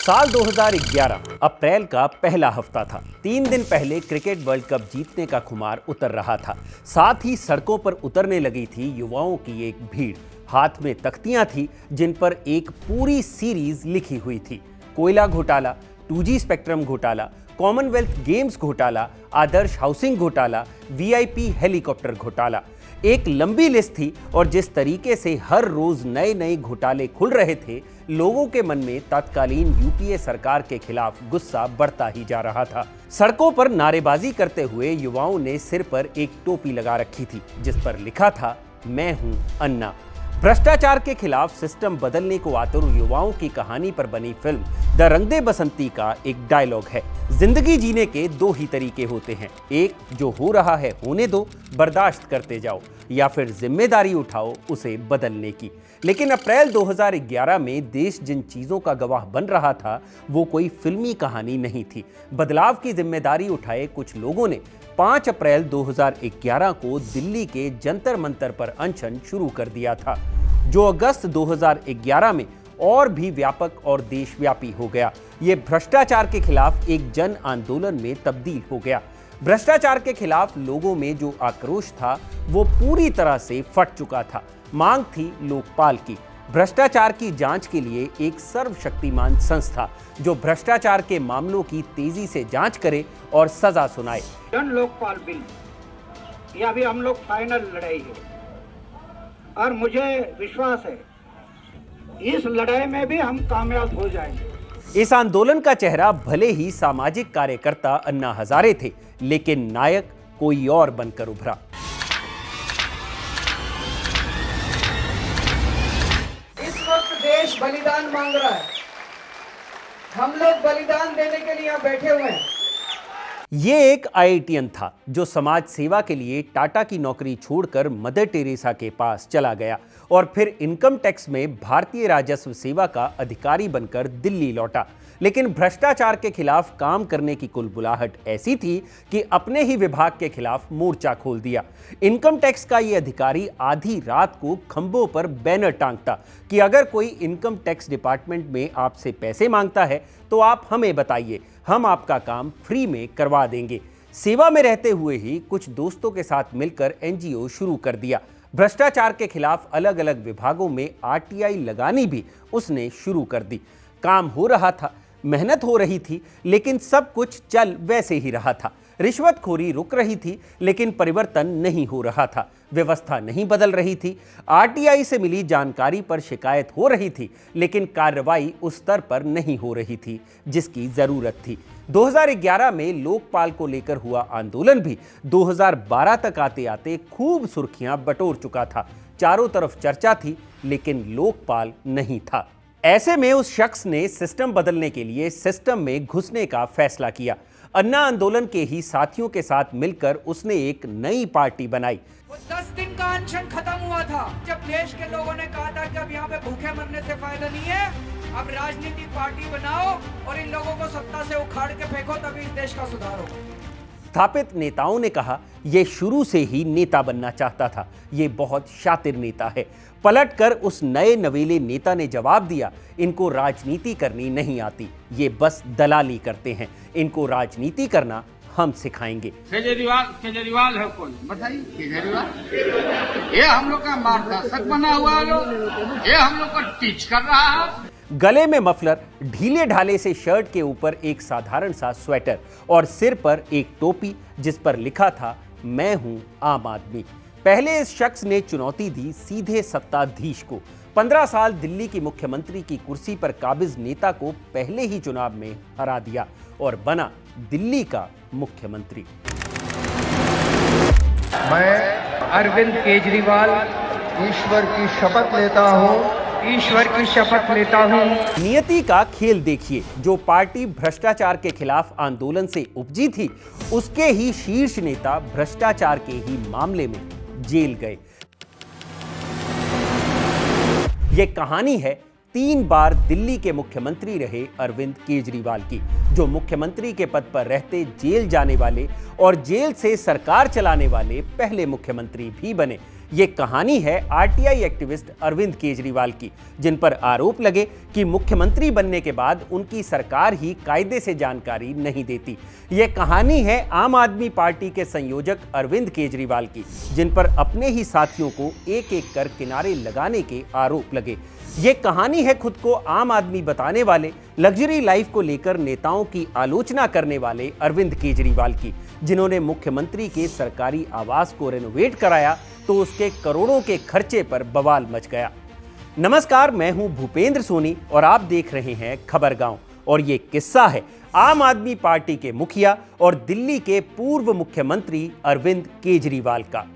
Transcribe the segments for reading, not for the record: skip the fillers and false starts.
साल 2011 अप्रैल का पहला हफ्ता था। 3 दिन पहले क्रिकेट वर्ल्ड कप जीतने का खुमार उतर रहा था। साथ ही सड़कों पर उतरने लगी थी युवाओं की एक भीड़। हाथ में तख्तियां थी जिन पर एक पूरी सीरीज लिखी हुई थी। कोयला घोटाला, 2G स्पेक्ट्रम घोटाला, कॉमनवेल्थ गेम्स घोटाला, आदर्श हाउसिंग घोटाला, VIP हेलीकॉप्टर घोटाला। एक लंबी लिस्ट थी और जिस तरीके से हर रोज नए नए घोटाले खुल रहे थे, लोगों के मन में तत्कालीन UPA सरकार के खिलाफ गुस्सा बढ़ता ही जा रहा था। सड़कों पर नारेबाजी करते हुए युवाओं ने सिर पर एक टोपी लगा रखी थी जिस पर लिखा था, मैं हूं अन्ना। भ्रष्टाचार के खिलाफ सिस्टम बदलने को आतुर युवाओं की कहानी पर बनी फिल्म द रंग दे बसंती का एक डायलॉग है, जिंदगी जीने के 2 ही तरीके होते हैं, एक जो हो रहा है होने दो, बर्दाश्त करते जाओ, या फिर जिम्मेदारी उठाओ उसे बदलने की। लेकिन अप्रैल 2011 में देश जिन चीजों का गवाह बन रहा था वो कोई फिल्मी कहानी नहीं थी। बदलाव की जिम्मेदारी उठाए कुछ लोगों ने 5 अप्रैल 2011 को दिल्ली के जंतर मंतर पर अनशन शुरू कर दिया था, जो अगस्त 2011 में और भी व्यापक और देशव्यापी हो गया। ये भ्रष्टाचार के खिलाफ एक जन आंदोलन में तब्दील हो गया। भ्रष्टाचार के खिलाफ लोगों में जो आक्रोश था वो पूरी तरह से फट चुका था। मांग थी लोकपाल की, भ्रष्टाचार की जांच के लिए एक सर्वशक्तिमान संस्था जो भ्रष्टाचार के मामलों की तेजी से जांच करे और सजा सुनाए। जन लोकपाल बिल, यह अभी हम लोग फाइनल लड़ाई है और मुझे विश्वास है इस लड़ाई में भी हम कामयाब हो जाएंगे। इस आंदोलन का चेहरा भले ही सामाजिक कार्यकर्ता अन्ना हजारे थे, लेकिन नायक कोई और बनकर उभरा। इस वक्त देश बलिदान मांग रहा है, हम लोग बलिदान देने के लिए यहाँ बैठे हुए हैं। ये एक IITian था जो समाज सेवा के लिए टाटा की नौकरी छोड़कर मदर टेरेसा के पास चला गया और फिर इनकम टैक्स में भारतीय राजस्व सेवा का अधिकारी बनकर दिल्ली लौटा। लेकिन भ्रष्टाचार के खिलाफ काम करने की कुलबुलाहट ऐसी थी कि अपने ही विभाग के खिलाफ मोर्चा खोल दिया। इनकम टैक्स का ये अधिकारी आधी रात को खंभों पर बैनर टांगता कि अगर कोई इनकम टैक्स डिपार्टमेंट में आपसे पैसे मांगता है तो आप हमें बताइए, हम आपका काम फ्री में करवा देंगे। सेवा में रहते हुए ही कुछ दोस्तों के साथ मिलकर NGO शुरू कर दिया। भ्रष्टाचार के खिलाफ अलग अलग विभागों में RTI लगानी भी उसने शुरू कर दी। काम हो रहा था, मेहनत हो रही थी, लेकिन सब कुछ चल वैसे ही रहा था। रिश्वतखोरी रुक रही थी लेकिन परिवर्तन नहीं हो रहा था। व्यवस्था नहीं बदल रही थी। RTI से मिली जानकारी पर शिकायत हो रही थी लेकिन कार्रवाई उस स्तर पर नहीं हो रही थी जिसकी जरूरत थी। 2011 में लोकपाल को लेकर हुआ आंदोलन भी 2012 तक आते आते खूब सुर्खियां बटोर चुका था। चारों तरफ चर्चा थी लेकिन लोकपाल नहीं था। ऐसे में उस शख्स ने सिस्टम बदलने के लिए सिस्टम में घुसने का फैसला किया। अन्ना आंदोलन के ही साथियों के साथ मिलकर उसने एक नई पार्टी बनाई। वो 10 दिन का अनशन खत्म हुआ था जब देश के लोगों ने कहा था कि अब यहाँ पे भूखे मरने से फायदा नहीं है, अब राजनीतिक पार्टी बनाओ और इन लोगों को सत्ता से उखाड़ के फेंको, तभी इस देश का सुधार होगा। स्थापित नेताओं ने कहा यह शुरू से ही नेता बनना चाहता था, ये बहुत शातिर नेता है। पलटकर उस नए नवेले नेता ने जवाब दिया, इनको राजनीति करनी नहीं आती, ये बस दलाली करते हैं, इनको राजनीति करना हम सिखाएंगे। केजरीवाल है कौन बताइए? केजरीवाल ये हम लोग का मार्गदर्शक बना हुआ है, ये हम लोग को टीच कर रहा है। गले में मफलर, ढीले ढाले से शर्ट के ऊपर एक साधारण सा स्वेटर और सिर पर एक टोपी जिस पर लिखा था, मैं हूं आम आदमी। पहले इस शख्स ने चुनौती दी सीधे सत्ताधीश को। 15 साल दिल्ली की मुख्यमंत्री की कुर्सी पर काबिज नेता को पहले ही चुनाव में हरा दिया और बना दिल्ली का मुख्यमंत्री। मैं अरविंद केजरीवाल ईश्वर की शपथ लेता हूँ नियति का खेल देखिए। जो पार्टी भ्रष्टाचार के खिलाफ आंदोलन से उपजी थी उसके ही शीर्ष नेता भ्रष्टाचार के ही मामले में जेल गए। यह कहानी है 3 बार दिल्ली के मुख्यमंत्री रहे अरविंद केजरीवाल की, जो मुख्यमंत्री के पद पर रहते जेल जाने वाले और जेल से सरकार चलाने वाले पहले मुख्यमंत्री भी बने। ये कहानी है आरटीआई एक्टिविस्ट अरविंद केजरीवाल की, जिन पर आरोप लगे कि मुख्यमंत्री बनने के बाद उनकी सरकार ही कायदे से जानकारी नहीं देती। ये कहानी है आम आदमी पार्टी के संयोजक अरविंद केजरीवाल की, जिन पर अपने ही साथियों को एक एक कर किनारे लगाने के आरोप लगे। ये कहानी है खुद को आम आदमी बताने वाले, लग्जरी लाइफ को लेकर नेताओं की आलोचना करने वाले अरविंद केजरीवाल की, जिन्होंने मुख्यमंत्री के सरकारी आवास को रेनोवेट कराया तो उसके करोड़ों के खर्चे पर बवाल मच गया। नमस्कार, मैं हूं भूपेंद्र सोनी और आप देख रहे हैं खबर गांव। और ये किस्सा है आम आदमी पार्टी के मुखिया और दिल्ली के पूर्व मुख्यमंत्री अरविंद केजरीवाल का।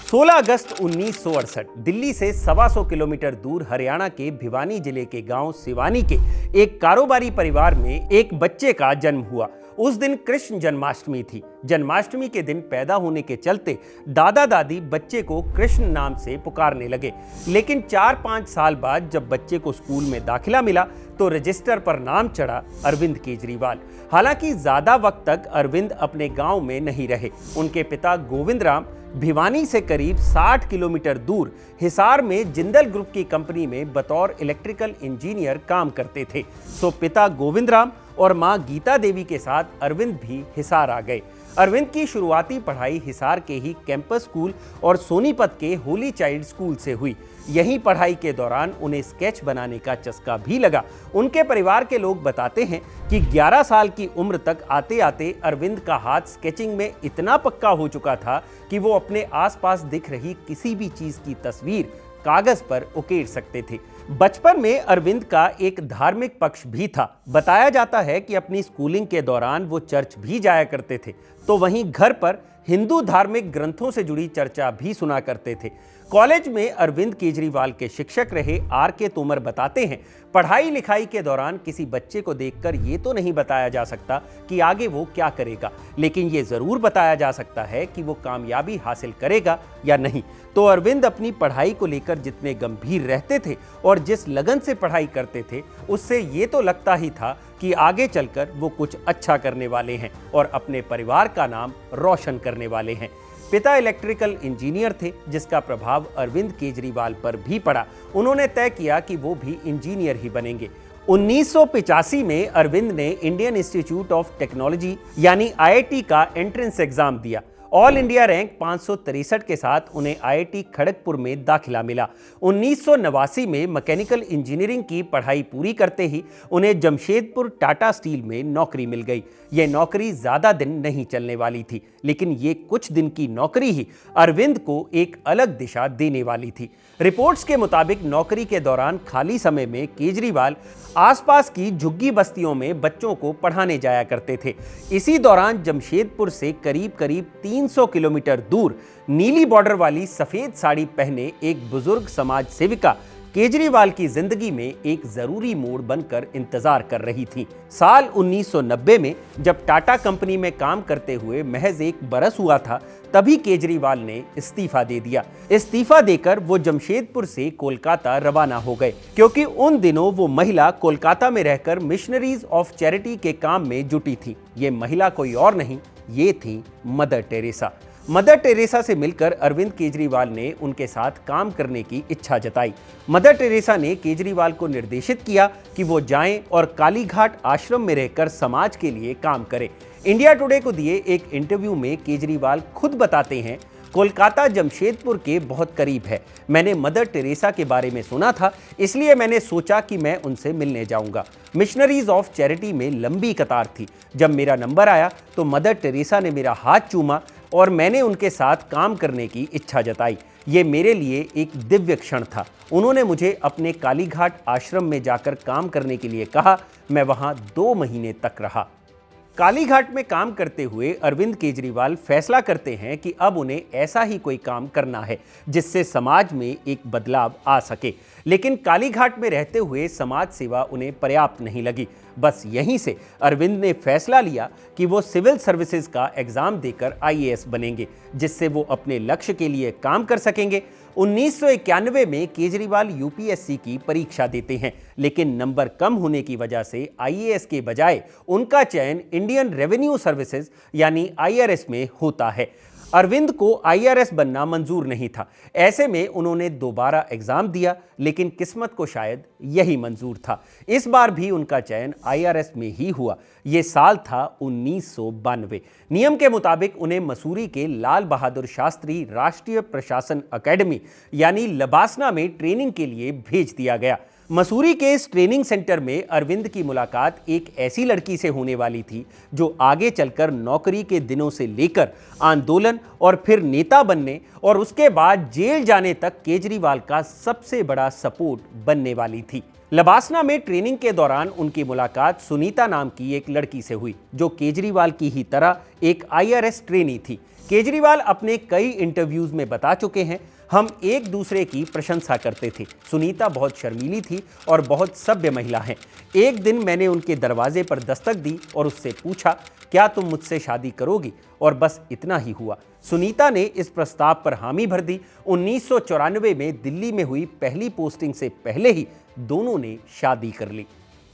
सोलह अगस्त 1968 दिल्ली से 125 किलोमीटर दूर हरियाणा के भिवानी जिले के गांव सिवानी के एक कारोबारी परिवार में एक बच्चे का जन्म हुआ। उस दिन कृष्ण जन्माष्टमी थी। जन्माष्टमी के दिन पैदा होने के चलते दादा दादी बच्चे को कृष्ण नाम से पुकारने लगे। लेकिन 4-5 साल बाद जब बच्चे को स्कूल में दाखिला मिला तो रजिस्टर पर नाम चढ़ा अरविंद केजरीवाल। हालांकि ज्यादा वक्त तक अरविंद अपने गांव में नहीं रहे। उनके पिता गोविंद राम भिवानी से करीब 60 किलोमीटर दूर हिसार में जिंदल ग्रुप की कंपनी में बतौर इलेक्ट्रिकल इंजीनियर काम करते थे। सो पिता गोविंद राम और मां गीता देवी के साथ अरविंद भी हिसार आ गए। अरविंद की शुरुआती पढ़ाई हिसार के ही कैंपस स्कूल और सोनीपत के होली चाइल्ड स्कूल से हुई। यहीं पढ़ाई के दौरान उन्हें स्केच बनाने का चस्का भी लगा। उनके परिवार के लोग बताते हैं कि 11 साल की उम्र तक आते आते अरविंद का हाथ स्केचिंग में इतना पक्का हो चुका था कि वो अपने आसपास दिख रही किसी भी चीज की तस्वीर कागज पर उकेर सकते थे। बचपन में अरविंद का एक धार्मिक पक्ष भी था। बताया जाता है कि अपनी स्कूलिंग के दौरान वो चर्च भी जाया करते थे, तो वहीं घर पर हिंदू धार्मिक ग्रंथों से जुड़ी चर्चा भी सुना करते थे। कॉलेज में अरविंद केजरीवाल के शिक्षक रहे आर.के. तोमर बताते हैं, पढ़ाई लिखाई के दौरान किसी बच्चे को देखकर ये तो नहीं बताया जा सकता कि आगे वो क्या करेगा, लेकिन ये जरूर बताया जा सकता है कि वो कामयाबी हासिल करेगा या नहीं। तो अरविंद अपनी पढ़ाई को लेकर जितने गंभीर रहते थे और जिस लगन से पढ़ाई करते थे, उससे ये तो लगता ही था कि आगे चलकर वो कुछ अच्छा करने वाले हैं और अपने परिवार का नाम रोशन करने वाले हैं। पिता इलेक्ट्रिकल इंजीनियर थे, जिसका प्रभाव अरविंद केजरीवाल पर भी पड़ा। उन्होंने तय किया कि वो भी इंजीनियर ही बनेंगे। 1985 में अरविंद ने इंडियन इंस्टीट्यूट ऑफ टेक्नोलॉजी यानी IIT का एंट्रेंस एग्जाम दिया। ऑल इंडिया रैंक 563 के साथ उन्हें IIT खड़गपुर में दाखिला मिला। 1989 में मैकेनिकल इंजीनियरिंग की पढ़ाई पूरी करते ही उन्हें जमशेदपुर टाटा स्टील में नौकरी मिल गई। यह नौकरी ज्यादा दिन नहीं चलने वाली थी, लेकिन ये कुछ दिन की नौकरी ही अरविंद को एक अलग दिशा देने वाली थी। रिपोर्ट्स के मुताबिक नौकरी के दौरान खाली समय में केजरीवाल आसपास की झुग्गी बस्तियों में बच्चों को पढ़ाने जाया करते थे। इसी दौरान जमशेदपुर से करीब 300 किलोमीटर दूर नीली बॉर्डर वाली सफेद साड़ी पहने एक बुजुर्ग समाज सेविका केजरीवाल की जिंदगी में एक जरूरी मोड़ बनकर इंतजार कर रही थी। साल 1990 में जब टाटा कंपनी में काम करते हुए महज 1 बरस हुआ था, तभी केजरीवाल ने इस्तीफा दे दिया। इस्तीफा देकर वो जमशेदपुर से कोलकाता रवाना हो गए, क्योंकि उन दिनों वो महिला कोलकाता में रहकर मिशनरीज ऑफ चैरिटी के काम में जुटी थी। ये महिला कोई और नहीं, ये थी मदर टेरेसा। मदर टेरेसा से मिलकर अरविंद केजरीवाल ने उनके साथ काम करने की इच्छा जताई। मदर टेरेसा ने केजरीवाल को निर्देशित किया कि वो जाएं और कालीघाट आश्रम में रहकर समाज के लिए काम करें। इंडिया टुडे को दिए एक इंटरव्यू में केजरीवाल खुद बताते हैं, कोलकाता जमशेदपुर के बहुत करीब है। मैंने मदर टेरेसा के बारे में सुना था, इसलिए मैंने सोचा कि मैं उनसे मिलने जाऊंगा। मिशनरीज ऑफ चैरिटी में लंबी कतार थी। जब मेरा नंबर आया तो मदर टेरेसा ने मेरा हाथ चूमा और मैंने उनके साथ काम करने की इच्छा जताई। ये मेरे लिए एक दिव्य क्षण था। उन्होंने मुझे अपने कालीघाट आश्रम में जाकर काम करने के लिए कहा। मैं वहां 2 महीने तक रहा। कालीघाट में काम करते हुए अरविंद केजरीवाल फैसला करते हैं कि अब उन्हें ऐसा ही कोई काम करना है जिससे समाज में एक बदलाव आ सके। लेकिन कालीघाट में रहते हुए समाज सेवा उन्हें पर्याप्त नहीं लगी। बस यहीं से अरविंद ने फैसला लिया कि वो सिविल सर्विसेज का एग्जाम देकर IAS बनेंगे, जिससे वो अपने लक्ष्य के लिए काम कर सकेंगे। 1991 में केजरीवाल यूपीएससी की परीक्षा देते हैं, लेकिन नंबर कम होने की वजह से आईएएस के बजाय उनका चयन इंडियन रेवेन्यू सर्विसेज यानी आईआरएस में होता है। अरविंद को आईआरएस बनना मंजूर नहीं था। ऐसे में उन्होंने दोबारा एग्जाम दिया, लेकिन किस्मत को शायद यही मंजूर था। इस बार भी उनका चयन आईआरएस में ही हुआ। ये साल था 1992। नियम के मुताबिक उन्हें मसूरी के लाल बहादुर शास्त्री राष्ट्रीय प्रशासन अकेडमी यानी लबासना में ट्रेनिंग के लिए भेज दिया गया। मसूरी के इस ट्रेनिंग सेंटर में अरविंद की मुलाकात एक ऐसी लड़की से होने वाली थी जो आगे चलकर नौकरी के दिनों से लेकर आंदोलन और फिर नेता बनने और उसके बाद जेल जाने तक केजरीवाल का सबसे बड़ा सपोर्ट बनने वाली थी। लबासना में ट्रेनिंग के दौरान उनकी मुलाकात सुनीता नाम की एक लड़की से हुई जो केजरीवाल की ही तरह एक आईआरएस ट्रेनी थी। केजरीवाल अपने कई इंटरव्यूज में बता चुके हैं, हम एक दूसरे की प्रशंसा करते थे। सुनीता बहुत शर्मीली थी और बहुत सभ्य महिला हैं। एक दिन मैंने उनके दरवाजे पर दस्तक दी और उससे पूछा, क्या तुम मुझसे शादी करोगी? और बस इतना ही हुआ। सुनीता ने इस प्रस्ताव पर हामी भर दी। 1994 में दिल्ली में हुई पहली पोस्टिंग से पहले ही दोनों ने शादी कर ली।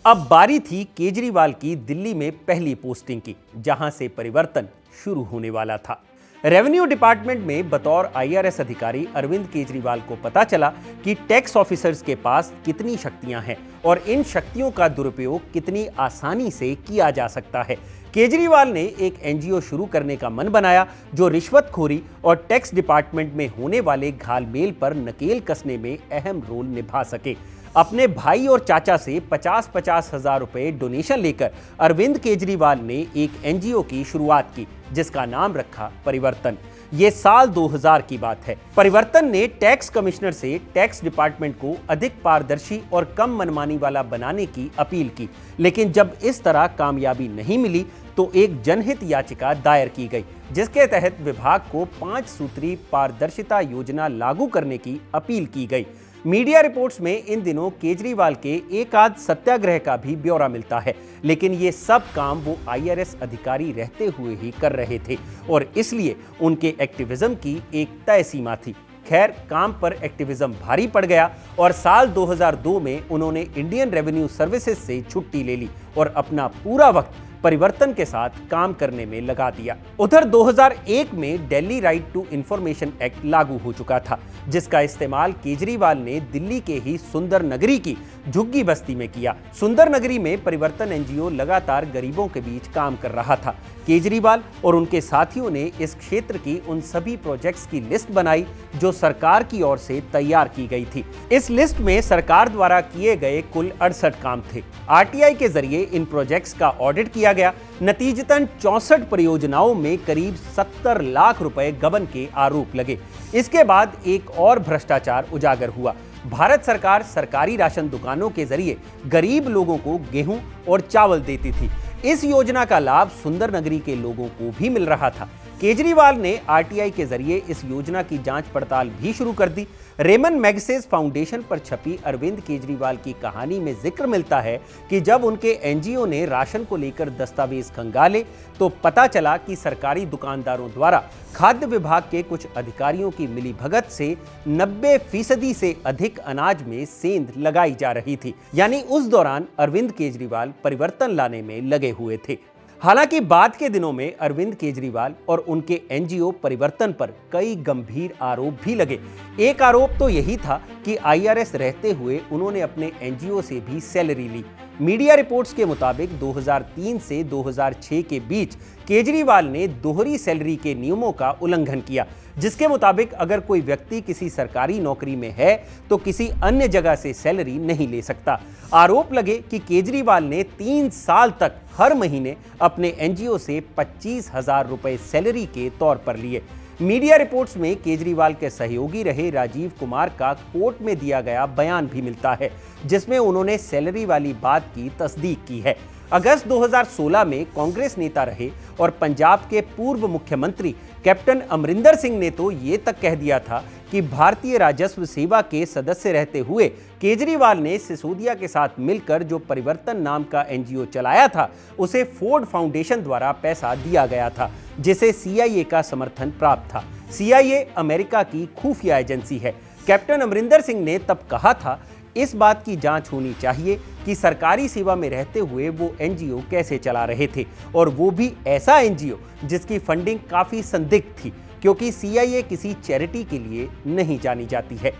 अब बारी थी केजरीवाल की दिल्ली में पहली पोस्टिंग की, जहां से परिवर्तन शुरू होने वाला था। रेवेन्यू डिपार्टमेंट में बतौर आईआरएस अधिकारी अरविंद केजरीवाल को पता चला कि टैक्स ऑफिसर्स के पास कितनी शक्तियां हैं और इन शक्तियों का दुरुपयोग कितनी आसानी से किया जा सकता है। केजरीवाल ने एक एनजीओ शुरू करने का मन बनाया जो रिश्वतखोरी और टैक्स डिपार्टमेंट में होने वाले घालमेल पर नकेल कसने में अहम रोल निभा सके। अपने भाई और चाचा से 50-50 हजार रुपए डोनेशन लेकर अरविंद केजरीवाल ने एक एनजीओ की शुरुआत की जिसका नाम रखा परिवर्तन। ये साल 2000 की बात है। परिवर्तन ने टैक्स कमिश्नर से टैक्स डिपार्टमेंट को अधिक पारदर्शी और कम मनमानी वाला बनाने की अपील की, लेकिन जब इस तरह कामयाबी नहीं मिली तो एक जनहित याचिका दायर की गई जिसके तहत विभाग को 5 सूत्री पारदर्शिता योजना लागू करने की अपील की गई। मीडिया रिपोर्ट्स में इन दिनों केजरीवाल के एक आध सत्याग्रह का भी ब्यौरा मिलता है, लेकिन ये सब काम वो आईआरएस अधिकारी रहते हुए ही कर रहे थे और इसलिए उनके एक्टिविज्म की एक तय सीमा थी। खैर, काम पर एक्टिविज्म भारी पड़ गया और साल 2002 में उन्होंने इंडियन रेवेन्यू सर्विसेज से छुट्टी ले ली और अपना पूरा वक्त परिवर्तन के साथ काम करने में लगा दिया। उधर 2001 में Delhi right to information act लागू हो चुका था जिसका इस्तेमाल केजरीवाल ने दिल्ली के ही सुंदर नगरी की झुग्गी बस्ती में किया। सुंदर नगरी में परिवर्तन एनजीओ लगातार गरीबों के बीच काम कर रहा था। केजरीवाल और उनके साथियों ने इस क्षेत्र की उन सभी प्रोजेक्ट्स की लिस्ट बनाई जो सरकार की ओर से तैयार की गई थी। इस लिस्ट में सरकार द्वारा किए गए कुल 68 काम थे। आरटीआई के जरिए इन प्रोजेक्ट्स का ऑडिट किया गया। नतीजतन 64 परियोजनाओं में करीब 70 लाख रुपए गबन के आरोप लगे। इसके बाद एक और भ्रष्टाचार उजागर हुआ। भारत सरकार सरकारी राशन दुकानों के जरिए गरीब लोगों को गेहूं और चावल देती थी। इस योजना का लाभ सुंदर नगरी के लोगों को भी मिल रहा था। केजरीवाल ने आरटीआई के जरिए इस योजना की जांच पड़ताल भी शुरू कर दी। रेमन मैग्सेस फाउंडेशन पर छपी अरविंद केजरीवाल की कहानी में जिक्र मिलता है कि जब उनके एनजीओ ने राशन को लेकर दस्तावेज खंगाले तो पता चला कि सरकारी दुकानदारों द्वारा खाद्य विभाग के कुछ अधिकारियों की मिलीभगत से 90% से अधिक अनाज में सेंध लगाई जा रही थी। यानी उस दौरान अरविंद केजरीवाल परिवर्तन लाने में लगे हुए थे। हालांकि बाद के दिनों में अरविंद केजरीवाल और उनके एनजीओ परिवर्तन पर कई गंभीर आरोप भी लगे। एक आरोप तो यही था कि आईआरएस रहते हुए उन्होंने अपने एनजीओ से भी सैलरी ली। मीडिया रिपोर्ट्स के मुताबिक 2003 से 2006 के बीच केजरीवाल ने दोहरी सैलरी के नियमों का उल्लंघन किया, जिसके मुताबिक अगर कोई व्यक्ति किसी सरकारी नौकरी में है तो किसी अन्य जगह से सैलरी नहीं ले सकता। आरोप लगे कि केजरीवाल ने 3 साल तक हर महीने अपने एनजीओ से 25,000 रुपए सैलरी के तौर पर लिए। मीडिया रिपोर्ट्स में केजरीवाल के सहयोगी रहे राजीव कुमार का कोर्ट में दिया गया बयान भी मिलता है जिसमें उन्होंने सैलरी वाली बात की तस्दीक की है। अगस्त 2016 में कांग्रेस नेता रहे और पंजाब के पूर्व मुख्यमंत्री कैप्टन अमरिंदर सिंह ने तो ये तक कह दिया था कि भारतीय राजस्व सेवा के सदस्य रहते हुए केजरीवाल ने सिसोदिया के साथ मिलकर जो परिवर्तन नाम का एनजीओ चलाया था उसे फोर्ड फाउंडेशन द्वारा पैसा दिया गया था जिसे सीआईए का समर्थन प्राप्त था। सीआईए अमेरिका की खुफिया एजेंसी है। कैप्टन अमरिंदर सिंह ने तब कहा था, इस बात की जांच होनी चाहिए कि सरकारी सेवा में रहते हुए वो एनजीओ कैसे चला रहे थे, और वो भी ऐसा एनजीओ जिसकी फंडिंग काफी संदिग्ध थी, क्योंकि सीआईए किसी चैरिटी के लिए नहीं जानी जाती है।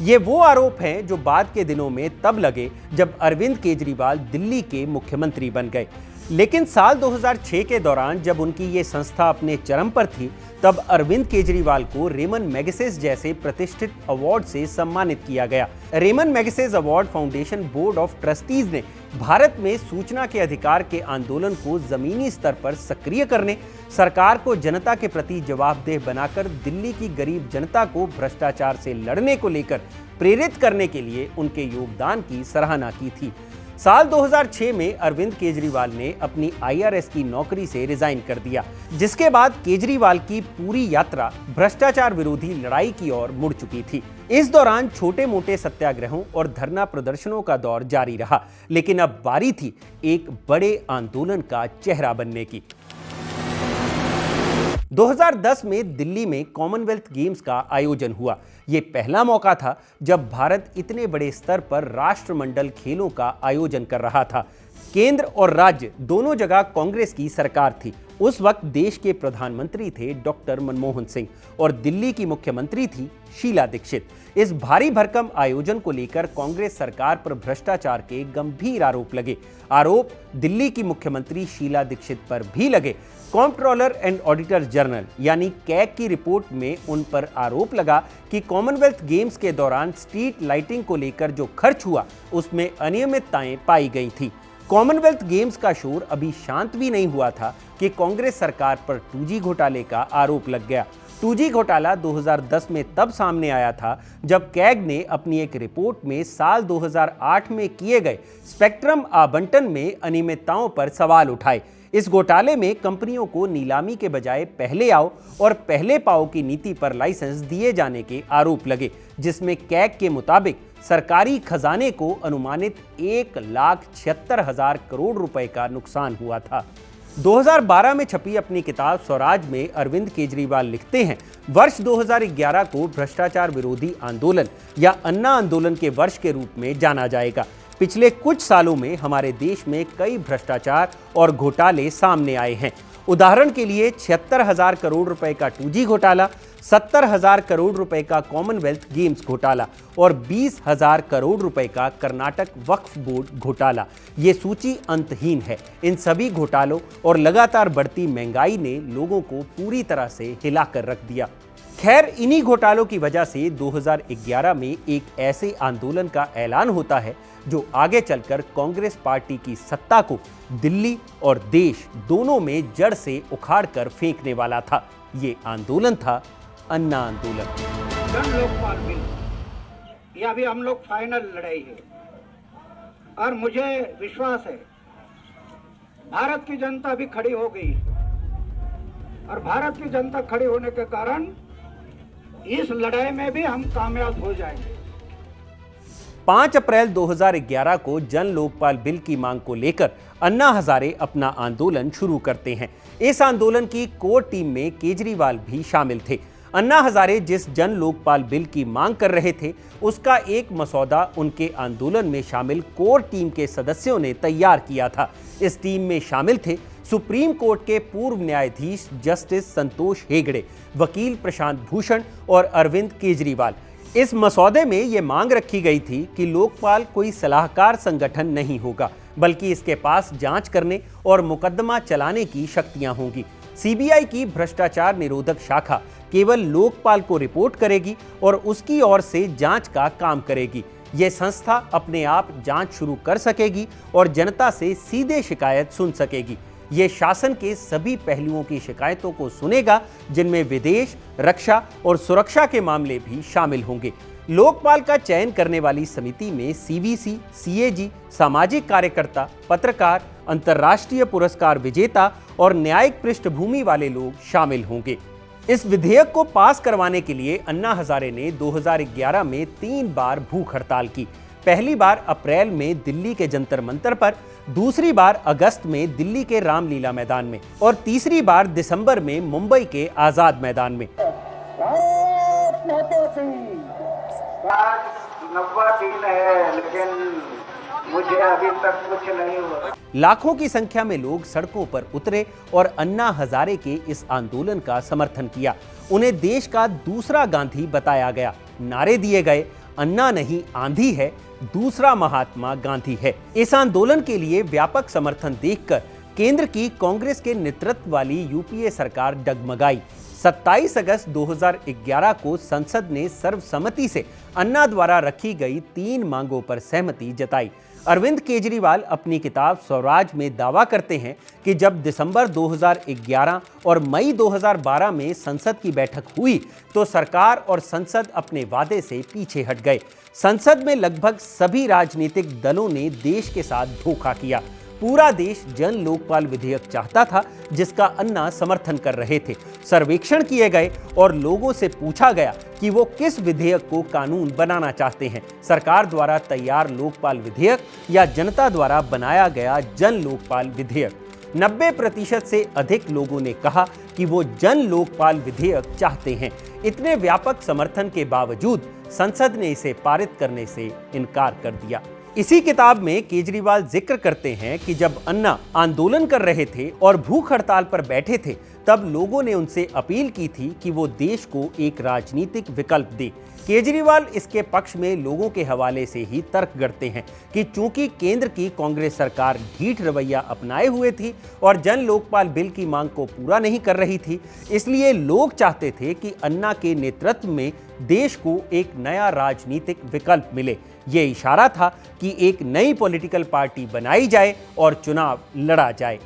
ये वो आरोप हैं जो बाद के दिनों में तब लगे जब अरविंद केजरीवाल दिल्ली के मुख्यमंत्री बन गए। लेकिन साल 2006 के दौरान जब उनकी ये संस्था अपने चरम पर थी, तब अरविंद केजरीवाल को रेमन मैगसेसे जैसे प्रतिष्ठित अवार्ड से सम्मानित किया गया। Ramon Magsaysay award foundation board of trustees ने भारत में सूचना के अधिकार के आंदोलन को जमीनी स्तर पर सक्रिय करने, सरकार को जनता के प्रति जवाबदेह बनाकर दिल्ली की गरीब जनता को भ्रष्टाचार से लड़ने को लेकर प्रेरित करने के लिए उनके योगदान की सराहना की थी। साल 2006 में अरविंद केजरीवाल ने अपनी आईआरएस की नौकरी से रिजाइन कर दिया, जिसके बाद केजरीवाल की पूरी यात्रा भ्रष्टाचार विरोधी लड़ाई की ओर मुड़ चुकी थी। इस दौरान छोटे मोटे सत्याग्रहों और धरना प्रदर्शनों का दौर जारी रहा, लेकिन अब बारी थी एक बड़े आंदोलन का चेहरा बनने की। 2010 में दिल्ली में कॉमनवेल्थ गेम्स का आयोजन हुआ। ये पहला मौका था जब भारत इतने बड़े स्तर पर राष्ट्रमंडल खेलों का आयोजन कर रहा था। केंद्र और राज्य दोनों जगह कांग्रेस की सरकार थी। उस वक्त देश के प्रधानमंत्री थे डॉक्टर मनमोहन सिंह और दिल्ली की मुख्यमंत्री थी शीला दीक्षित। इस भारी भरकम आयोजन को लेकर कांग्रेस सरकार पर भ्रष्टाचार के गंभीर आरोप लगे। आरोप दिल्ली की मुख्यमंत्री शीला दीक्षित पर भी लगे। कॉम्प्ट्रोलर एंड ऑडिटर जनरल यानी कैग की रिपोर्ट में उन पर आरोप लगा कि कॉमनवेल्थ गेम्स के दौरान स्ट्रीट लाइटिंग को लेकर जो खर्च हुआ उसमें अनियमितताएं पाई गई थी। कॉमनवेल्थ गेम्स का शोर अभी शांत भी नहीं हुआ था कि कांग्रेस सरकार पर 2G घोटाले का आरोप लग गया। 2G घोटाला 2010 में तब सामने आया था जब कैग ने अपनी एक रिपोर्ट में साल 2008 में किए गए स्पेक्ट्रम आवंटन में अनियमितताओं पर सवाल उठाए। इस घोटाले में कंपनियों को नीलामी के बजाय पहले आओ और पहले पाओ की नीति पर लाइसेंस दिए जाने के आरोप लगे, जिसमें कैग के मुताबिक सरकारी खजाने को अनुमानित 1,76,000 करोड़ रुपए का नुकसान हुआ था। 2012 में छपी अपनी किताब स्वराज में अरविंद केजरीवाल लिखते हैं, वर्ष 2011 को भ्रष्टाचार विरोधी आंदोलन या अन्ना आंदोलन के वर्ष के रूप में जाना जाएगा। पिछले कुछ सालों में हमारे देश में कई भ्रष्टाचार और घोटाले सामने आए हैं। उदाहरण के लिए 76,000 करोड़ रुपए का 2G घोटाला, 70,000 करोड़ रुपए का कॉमनवेल्थ गेम्स घोटाला और 20,000 करोड़ रुपए का कर्नाटक वक्फ बोर्ड घोटाला। ये सूची अंतहीन है। इन सभी घोटालों और लगातार बढ़ती महंगाई ने लोगों को पूरी तरह से हिलाकर रख दिया। खैर, इन्हीं घोटालों की वजह से 2011 में एक ऐसे आंदोलन का ऐलान होता है जो आगे चलकर कांग्रेस पार्टी की सत्ता को दिल्ली और देश दोनों में जड़ से उखाड़कर फेंकने वाला था। ये आंदोलन था अन्ना आंदोलन। जन लोकपाल बिल, यह अभी हम लोग फाइनल लड़ाई है और मुझे विश्वास है भारत की जनता अभी खड़ी हो गई और भारत की जनता खड़ी होने के कारण इस लड़ाई में भी हम कामयाब हो जाएंगे। 5 अप्रैल 2011 को जन लोकपाल बिल की मांग को लेकर अन्ना हजारे अपना आंदोलन शुरू करते हैं। इस आंदोलन की कोर टीम में केजरीवाल भी शामिल थे। अन्ना हजारे जिस जन लोकपाल बिल की मांग कर रहे थे, उसका एक मसौदा उनके आंदोलन में शामिल कोर टीम के सदस्यों ने तैयार किया था। इस टीम में शामिल थे सुप्रीम कोर्ट के पूर्व न्यायाधीश जस्टिस संतोष हेगड़े, वकील प्रशांत भूषण और अरविंद केजरीवाल। इस मसौदे में ये मांग रखी गई थी कि लोकपाल कोई सलाहकार संगठन नहीं होगा, बल्कि इसके पास जांच करने और मुकदमा चलाने की शक्तियां होंगी। सीबीआई की भ्रष्टाचार निरोधक शाखा केवल लोकपाल को रिपोर्ट करेगी और उसकी ओर से जांच का काम करेगी। यह संस्था अपने आप जांच शुरू कर सकेगी और जनता से सीधे शिकायत सुन सकेगी। ये शासन के सभी पहलुओं की शिकायतों को सुनेगा, जिनमें विदेश, रक्षा और सुरक्षा के मामले भी शामिल होंगे। लोकपाल का चयन करने वाली समिति में सीवीसी, सीएजी, सामाजिक कार्यकर्ता, पत्रकार, अंतर्राष्ट्रीय पुरस्कार विजेता और न्यायिक पृष्ठभूमि वाले लोग शामिल होंगे। इस विधेयक को पास करवाने के लिए अन्ना हजारे ने 2011 में 3 बार भूख हड़ताल की। पहली बार अप्रैल में दिल्ली के जंतर मंतर पर, दूसरी बार अगस्त में दिल्ली के रामलीला मैदान में और तीसरी बार दिसंबर में मुंबई के आजाद मैदान में। आज 90 दिन है, लेकिन मुझे अभी तक कुछ नहीं हुआ। लाखों की संख्या में लोग सड़कों पर उतरे और अन्ना हजारे के इस आंदोलन का समर्थन किया। उन्हें देश का दूसरा गांधी बताया गया। नारे दिए गए, अन्ना नहीं आंधी है, दूसरा महात्मा गांधी है। इस आंदोलन के लिए व्यापक समर्थन देखकर केंद्र की कांग्रेस के नेतृत्व वाली यूपीए सरकार डगमगाई। 27 अगस्त 2011 को संसद ने सर्वसम्मति से अन्ना द्वारा रखी गई 3 मांगों पर सहमति जताई। अरविंद केजरीवाल अपनी किताब स्वराज में दावा करते हैं कि जब दिसंबर 2011 और मई 2012 में संसद की बैठक हुई तो सरकार और संसद अपने वादे से पीछे हट गए। संसद में लगभग सभी राजनीतिक दलों ने देश के साथ धोखा किया। पूरा देश जन लोकपाल विधेयक चाहता था, जिसका अन्ना समर्थन कर रहे थे। सर्वेक्षण किए गए और लोगों से पूछा गया कि वो किस विधेयक को कानून बनाना चाहते हैं, सरकार द्वारा तैयार लोकपाल विधेयक या जनता द्वारा बनाया गया जन लोकपाल विधेयक। 90% से अधिक लोगों ने कहा कि वो जन लोकपाल विधेयक चाहते हैं। इतने व्यापक समर्थन के बावजूद संसद ने इसे पारित करने से इनकार कर दिया। इसी किताब में केजरीवाल जिक्र करते हैं कि जब अन्ना आंदोलन कर रहे थे और भूख हड़ताल पर बैठे थे, तब लोगों ने उनसे अपील की थी कि वो देश को एक राजनीतिक विकल्प दे। केजरीवाल इसके पक्ष में लोगों के हवाले से ही तर्क गढ़ते हैं कि चूंकि केंद्र की कांग्रेस सरकार ढीठ रवैया अपनाए हुए थी और जन लोकपाल बिल की मांग को पूरा नहीं कर रही थी, इसलिए लोग चाहते थे कि अन्ना के नेतृत्व में देश को एक नया राजनीतिक विकल्प मिले। ये इशारा था कि एक नई पॉलिटिकल पार्टी बनाई जाए और चुनाव लड़ा जाए।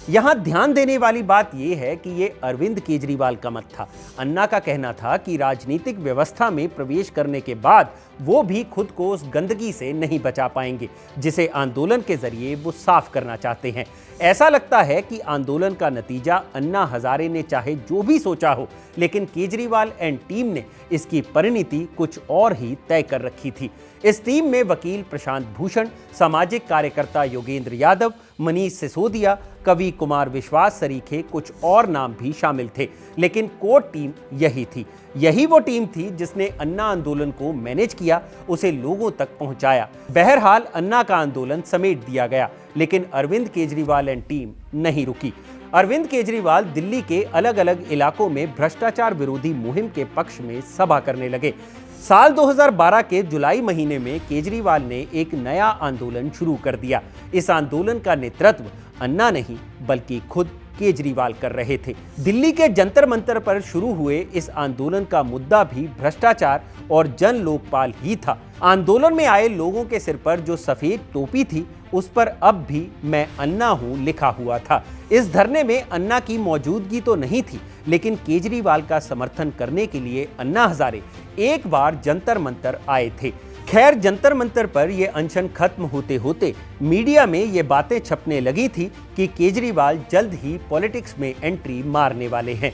यहां ध्यान देने वाली बात यह है कि ये अरविंद केजरीवाल का मत था। अन्ना का कहना था कि राजनीतिक व्यवस्था में प्रवेश करने के बाद वो भी खुद को उस गंदगी से नहीं बचा पाएंगे, जिसे आंदोलन के जरिए वो साफ करना चाहते हैं। ऐसा लगता है कि आंदोलन का नतीजा अन्ना हजारे ने चाहे जो भी सोचा हो, लेकिन केजरीवाल एंड टीम ने इसकी परिणति कुछ और ही तय कर रखी थी। इस टीम में वकील प्रशांत भूषण, सामाजिक कार्यकर्ता योगेंद्र यादव, मनीष सिसोदिया, कवि कुमार विश्वास सरीखे कुछ और नाम भी शामिल थे, लेकिन कोर टीम यही थी। यही वो टीम थी जिसने अन्ना आंदोलन को मैनेज किया, उसे लोगों तक पहुंचाया। बहरहाल अन्ना का आंदोलन समेट दिया गया, लेकिन अरविंद केजरीवाल एंड टीम नहीं रुकी। अरविंद केजरीवाल दिल्ली के अलग अलग इलाकों में भ्रष्टाचार विरोधी मुहिम के पक्ष में सभा करने लगे। साल 2012 के जुलाई महीने में केजरीवाल ने एक नया आंदोलन शुरू कर दिया। इस आंदोलन का नेतृत्व अन्ना नहीं बल्कि खुद केजरीवाल कर रहे थे। दिल्ली के जंतर मंतर पर शुरू हुए इस आंदोलन का मुद्दा भी भ्रष्टाचार और जन लोकपाल ही था। आंदोलन में आए लोगों के सिर पर जो सफेद टोपी थी, उस पर अब भी मैं अन्ना हूं लिखा हुआ था। इस धरने में अन्ना की मौजूदगी तो नहीं थी, लेकिन केजरीवाल का समर्थन करने के लिए अन्ना हजारे एक बार जंतर मंतर आए थे। खैर, जंतर मंतर पर यह अनशन खत्म होते होते मीडिया में ये बातें छपने लगी थी कि केजरीवाल जल्द ही पॉलिटिक्स में एंट्री मारने वाले हैं।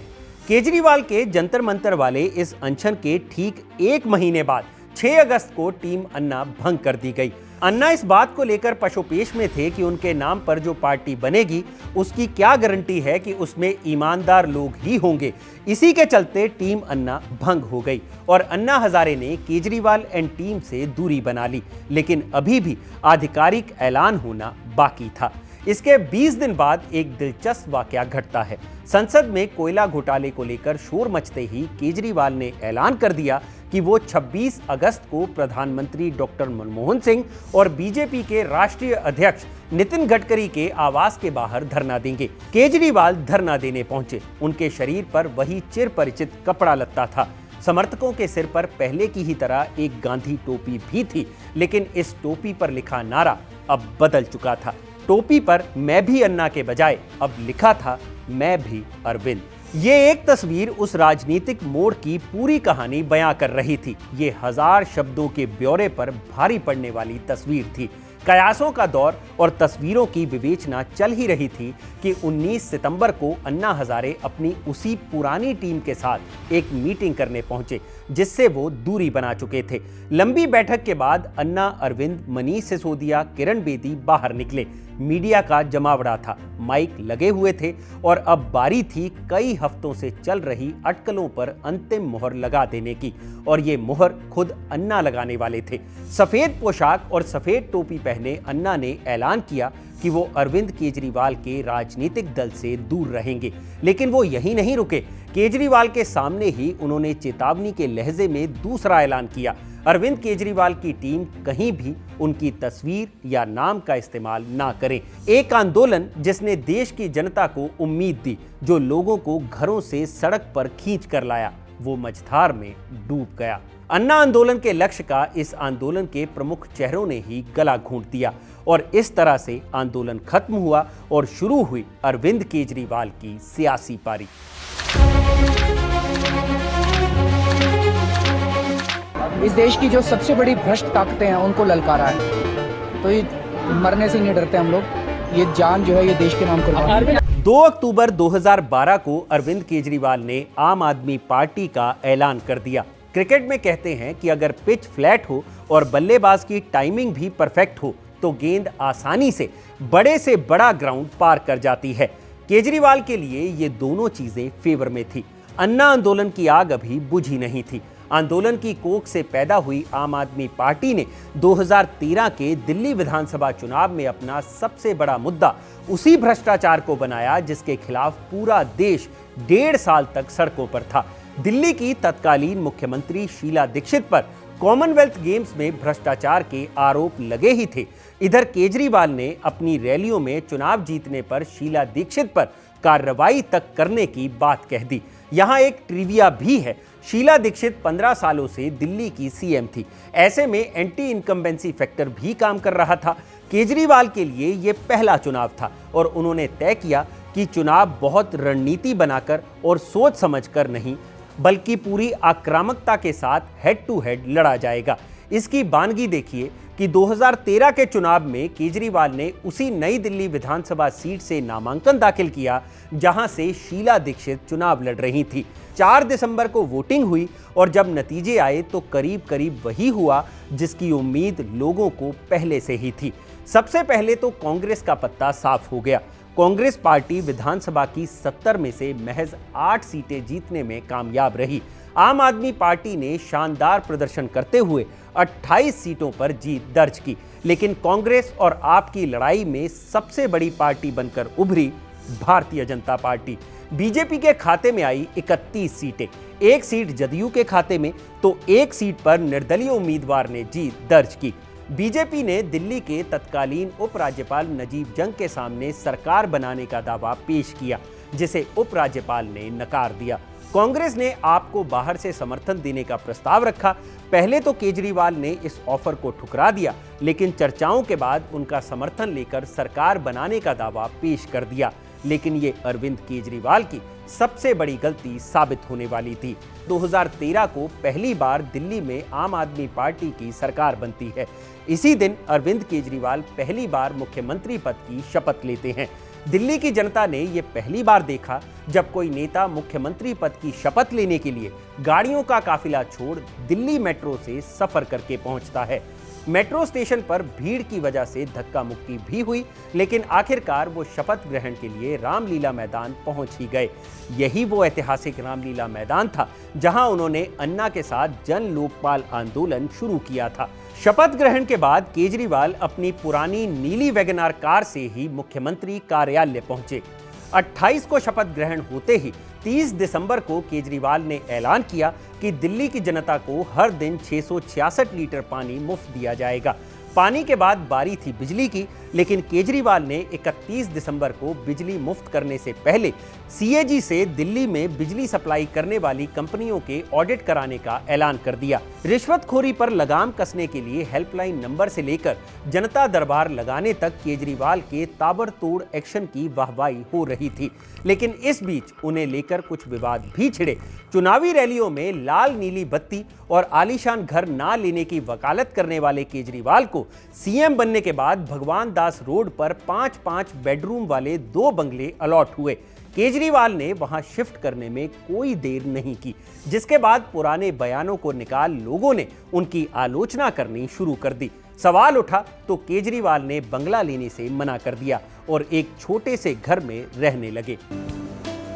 केजरीवाल के जंतर मंतर वाले इस अनशन के ठीक 1 महीने बाद 6 अगस्त को टीम अन्ना भंग कर दी गई। अन्ना इस बात को लेकर पशोपेश में थे कि उनके नाम पर जो पार्टी बनेगी उसकी क्या गारंटी है कि उसमें ईमानदार लोग ही होंगे। इसी के चलते टीम अन्ना भंग हो गई और अन्ना हजारे ने केजरीवाल एंड टीम से दूरी बना ली, लेकिन अभी भी आधिकारिक ऐलान होना बाकी था। इसके 20 दिन बाद एक दिलचस्प वाकया घटता है। संसद में कोयला घोटाले को लेकर शोर मचते ही केजरीवाल ने ऐलान कर दिया कि वो 26 अगस्त को प्रधानमंत्री डॉक्टर मनमोहन सिंह और बीजेपी के राष्ट्रीय अध्यक्ष नितिन गडकरी के आवास के बाहर धरना देंगे। केजरीवाल धरना देने पहुंचे। उनके शरीर पर वही चिर परिचित कपड़ा लत्ता था। समर्थकों के सिर पर पहले की ही तरह एक गांधी टोपी भी थी, लेकिन इस टोपी पर लिखा नारा अब बदल चुका था। टोपी पर मैं भी अन्ना के बजाय अब लिखा था मैं भी अरविंद। ये एक तस्वीर उस राजनीतिक मोड़ की पूरी कहानी बयां कर रही थी। ये 1000 शब्दों के ब्यौरे पर भारी पड़ने वाली तस्वीर थी। कयासों का दौर और तस्वीरों की विवेचना चल ही रही थी कि कि 19 सितंबर को अन्ना हजारे अपनी उसी पुरानी टीम के साथ एक मीटिंग करने पहुंचे जिससे वो दूरी बना चुके थे। लंबी बैठक के बाद अन्ना, अरविंद, मनीष सिसोदिया, किरण बेदी बाहर निकले। मीडिया का जमावड़ा था, माइक लगे हुए थे और अब बारी थी कई हफ्तों से चल रही अटकलों पर अंतिम मुहर लगा देने की, और ये मुहर खुद अन्ना लगाने वाले थे। सफेद पोशाक और सफेद टोपी पहने अन्ना ने ऐलान किया कि वो अरविंद केजरीवाल के राजनीतिक दल से दूर रहेंगे। लेकिन वो यहीं नहीं रुके। केजरीवाल के सामने ही उन्होंने चेतावनी के लहजे में दूसरा ऐलान किया, अरविंद केजरीवाल की टीम कहीं भी उनकी तस्वीर या नाम का इस्तेमाल ना करें। एक आंदोलन जिसने देश की जनता को उम्मीद दी, जो लोगों को घरों से सड़क पर खींच कर लाया, वो मझधार में डूब गया। अन्ना आंदोलन के लक्ष्य का इस आंदोलन के प्रमुख चेहरों ने ही गला घोंट दिया और इस तरह से आंदोलन खत्म हुआ और शुरू हुई अरविंद केजरीवाल की सियासी पारी। इस देश की जो सबसे बड़ी भ्रष्ट ताकतें हैं उनको ललकारा है, तो ये मरने से नहीं डरते हम लोग। ये जान जो है ये देश के नाम कुर्बान। 2 अक्टूबर 2012 को अरविंद केजरीवाल ने आम आदमी पार्टी का ऐलान कर दिया। क्रिकेट में कहते हैं कि अगर पिच फ्लैट हो और बल्लेबाज की टाइमिंग भी परफेक्ट हो तो गेंद आसानी से बड़ा ग्राउंड पार कर जाती है। केजरीवाल के लिए ये दोनों चीजें फेवर में थी। अन्ना आंदोलन की आग अभी बुझी नहीं थी। आंदोलन की कोख से पैदा हुई आम आदमी पार्टी ने 2013 के दिल्ली विधानसभा चुनाव में अपना सबसे बड़ा मुद्दा उसी भ्रष्टाचार को बनाया जिसके खिलाफ पूरा देश 1.5 साल तक सड़कों पर था। दिल्ली की तत्कालीन मुख्यमंत्री शीला दीक्षित पर कॉमनवेल्थ गेम्स में भ्रष्टाचार के आरोप लगे ही थे। इधर केजरीवाल ने अपनी रैलियों में चुनाव जीतने पर शीला दीक्षित पर कार्रवाई तक करने की बात कह दी। यहां एक ट्रिविया भी है, शीला दीक्षित 15 सालों से दिल्ली की सीएम थी। ऐसे में एंटी इनकम्बेंसी फैक्टर भी काम कर रहा था। केजरीवाल के लिए यह पहला चुनाव था और उन्होंने तय किया कि चुनाव बहुत रणनीति बनाकर और सोच समझकर नहीं बल्कि पूरी आक्रामकता के साथ हेड टू हेड लड़ा जाएगा। इसकी बानगी देखिए कि 2013 के चुनाव में केजरीवाल ने उसी नई दिल्ली विधानसभा सीट से नामांकन दाखिल किया जहां से शीला दीक्षित चुनाव लड़ रही थी। 4 दिसंबर को वोटिंग हुई और जब नतीजे आए तो करीब करीब वही हुआ जिसकी उम्मीद लोगों को पहले से ही थी। सबसे पहले तो कांग्रेस का पत्ता साफ हो गया। कांग्रेस पार्टी विधानसभा की 70 में से महज 8 सीटें जीतने में कामयाब रही। आम आदमी पार्टी ने शानदार प्रदर्शन करते हुए 28 सीटों पर जीत दर्ज की, लेकिन कांग्रेस और आप की लड़ाई में सबसे बड़ी पार्टी बनकर उभरी भारतीय जनता पार्टी। बीजेपी के खाते में आई 31 सीटें, 1 सीट जदयू के खाते में तो 1 सीट पर निर्दलीय उम्मीदवार ने जीत दर्ज की। बीजेपी ने दिल्ली के तत्कालीन उपराज्यपाल नजीब जंग के सामने सरकार बनाने का दावा पेश किया, जिसे उपराज्यपाल ने नकार दिया। कांग्रेस ने आपको बाहर से समर्थन देने का प्रस्ताव रखा। पहले तो केजरीवाल ने इस ऑफर को ठुकरा दिया, लेकिन चर्चाओं के बाद उनका समर्थन लेकर सरकार बनाने का दावा पेश कर दिया। लेकिन ये अरविंद केजरीवाल की सबसे बड़ी गलती साबित होने वाली थी। 2013 को पहली बार दिल्ली में आम आदमी पार्टी की सरकार बनती है। इसी दिन अरविंद केजरीवाल पहली बार मुख्यमंत्री पद की शपथ लेते हैं। दिल्ली की जनता ने यह पहली बार देखा जब कोई नेता मुख्यमंत्री पद की शपथ लेने के लिए गाड़ियों का काफिला छोड़ दिल्ली मेट्रो से सफर करके पहुंचता है। मेट्रो स्टेशन पर भीड़ की वजह से धक्का मुक्की भी हुई, लेकिन आखिरकार वो शपथ ग्रहण के लिए रामलीला मैदान पहुंच ही गए। यही वो ऐतिहासिक रामलीला मैदान था जहां उन्होंने अन्ना के साथ जन लोकपाल आंदोलन शुरू किया था। शपथ ग्रहण के बाद केजरीवाल अपनी पुरानी नीली वैगनआर कार से ही मुख्यमंत्री कार्यालय पहुंचे। 28 को शपथ ग्रहण होते ही 30 दिसंबर को केजरीवाल ने ऐलान किया कि दिल्ली की जनता को हर दिन 666 लीटर पानी मुफ्त दिया जाएगा। पानी के बाद बारी थी बिजली की, लेकिन केजरीवाल ने 31 दिसंबर को बिजली मुफ्त करने से पहले सीएजी से दिल्ली में बिजली सप्लाई करने वाली कंपनियों के ऑडिट कराने का ऐलान कर दिया। रिश्वतखोरी पर लगाम कसने के लिए हेल्पलाइन नंबर से लेकर जनता दरबार लगाने तक केजरीवाल के ताबड़तोड़ एक्शन की वाहवाही हो रही थी। लेकिन इस बीच उन्हें लेकर कुछ विवाद भी छिड़े। चुनावी रैलियों में लाल नीली बत्ती और आलीशान घर ना लेने की वकालत करने वाले केजरीवाल को सीएम बनने के बाद भगवान रामदास रोड पर 5-5 बेडरूम वाले 2 बंगले अलॉट हुए। केजरीवाल ने वहां शिफ्ट करने में कोई देर नहीं की, जिसके बाद पुराने बयानों को निकाल लोगों ने उनकी आलोचना करनी शुरू कर दी। सवाल उठा तो केजरीवाल ने बंगला लेने से मना कर दिया और एक छोटे से घर में रहने लगे।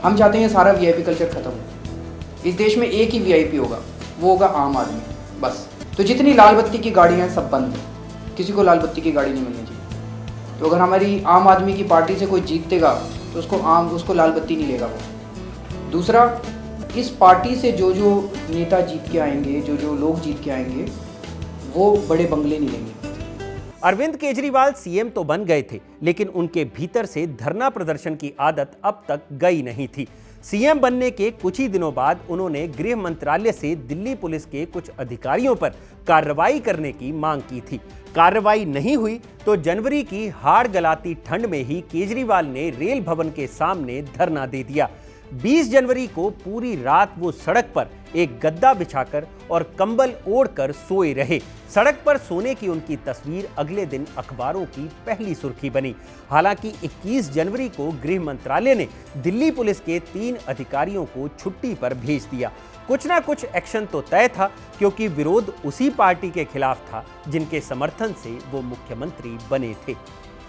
हम चाहते हैं सारा वीआईपी कल्चर खत्म हो। इस देश में एक ही वीआईपी होगा, वो होगा आम आदमी, बस। तो जितनी लाल बत्ती की गाड़ियाँ हैं सब बंद है, किसी को लाल बत्ती की गाड़ी नहीं मिलनी चाहिए। तो अगर हमारी आम आदमी की पार्टी से कोई जीतेगा तो उसको लाल बत्ती नहीं लेगा वो। दूसरा, इस पार्टी से जो नेता जीत के आएंगे, जो लोग जीत के आएंगे, वो बड़े बंगले नहीं लेंगे। अरविंद केजरीवाल सीएम तो बन गए थे, लेकिन उनके भीतर से धरना प्रदर्शन की आदत अब तक गई नहीं थी। सीएम बनने के कुछ ही दिनों बाद उन्होंने गृह मंत्रालय से दिल्ली पुलिस के कुछ अधिकारियों पर कार्रवाई करने की मांग की थी। कार्रवाई नहीं हुई तो जनवरी की हाड़ गलाती ठंड में ही केजरीवाल ने रेल भवन के सामने धरना दे दिया। 20 जनवरी को पूरी रात वो सड़क पर एक गद्दा बिछाकर और कंबल ओढ़कर सोए रहे। सड़क पर सोने की उनकी तस्वीर अगले दिन अखबारों की पहली सुर्खी बनी। हालांकि 21 जनवरी को गृह मंत्रालय ने दिल्ली पुलिस के 3 अधिकारियों को छुट्टी पर भेज दिया। कुछ ना कुछ एक्शन तो तय था, क्योंकि विरोध उसी पार्टी के खिलाफ था जिनके समर्थन से वो मुख्यमंत्री बने थे।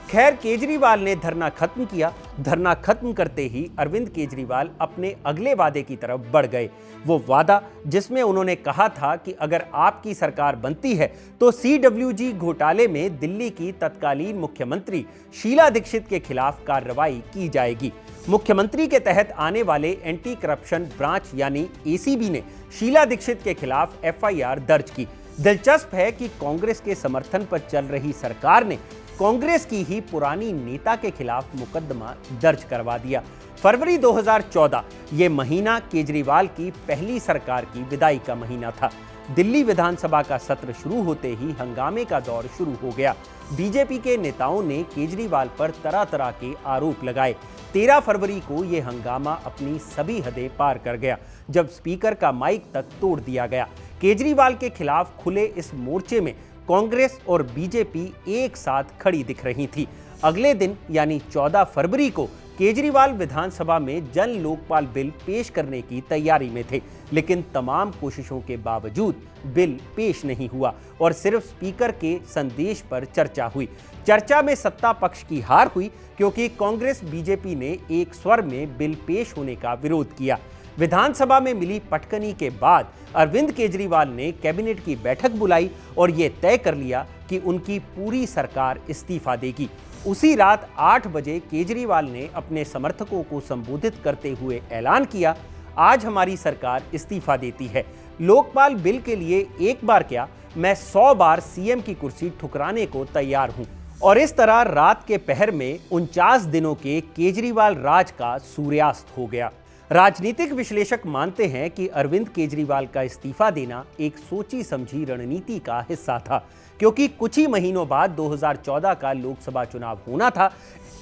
खैर, केजरीवाल ने धरना खत्म किया। धरना खत्म करते ही अरविंद केजरीवाल अपने अगले वादे की तरफ बढ़ गए। वो वादा जिसमें उन्होंने कहा था कि अगर आपकी सरकार बनती है तो CWG घोटाले में दिल्ली की तत्कालीन मुख्यमंत्री शीला दीक्षित के खिलाफ कार्रवाई की जाएगी। मुख्यमंत्री के तहत आने वाले एंटी करप्शन ब्रांच यानी ACB ने शीला दीक्षित के खिलाफ FIR दर्ज की। दिलचस्प है कि कांग्रेस के समर्थन पर चल रही सरकार ने कांग्रेस की ही पुरानी नेता के खिलाफ मुकदमा दर्ज करवा दिया। फरवरी 2014 ये महीना केजरीवाल की पहली सरकार की विदाई का महीना था। दिल्ली विधानसभा का सत्र शुरू होते ही हंगामे का दौर शुरू हो गया। बीजेपी के नेताओं ने केजरीवाल पर तरह तरह के आरोप लगाए। 13 फरवरी को ये हंगामा अपनी सभी हदें पार कर गया, जब स्पीकर का माइक तक तोड़ दिया गया। केजरीवाल के खिलाफ खुले इस मोर्चे में कांग्रेस और बीजेपी एक साथ खड़ी दिख रही थी। अगले दिन यानी 14 फरवरी को केजरीवाल विधानसभा में जन लोकपाल बिल पेश करने की तैयारी में थे, लेकिन तमाम कोशिशों के बावजूद बिल पेश नहीं हुआ और सिर्फ स्पीकर के संदेश पर चर्चा हुई। चर्चा में सत्ता पक्ष की हार हुई, क्योंकि कांग्रेस बीजेपी ने एक स्वर में बिल पेश होने का विरोध किया। विधानसभा में मिली पटकनी के बाद अरविंद केजरीवाल ने कैबिनेट की बैठक बुलाई और ये तय कर लिया कि उनकी पूरी सरकार इस्तीफा देगी। उसी रात 8 बजे केजरीवाल ने अपने समर्थकों को संबोधित करते हुए ऐलान किया, आज हमारी सरकार इस्तीफा देती है। लोकपाल बिल के लिए एक बार क्या, मैं 100 बार सीएम की कुर्सी ठुकराने को तैयार हूं। और इस तरह रात के पहर में 49 दिनों के केजरीवाल राज का सूर्यास्त हो गया। राजनीतिक विश्लेषक मानते हैं कि अरविंद केजरीवाल का इस्तीफा देना एक सोची समझी रणनीति का हिस्सा था, क्योंकि कुछ ही महीनों बाद 2014 का लोकसभा चुनाव होना था।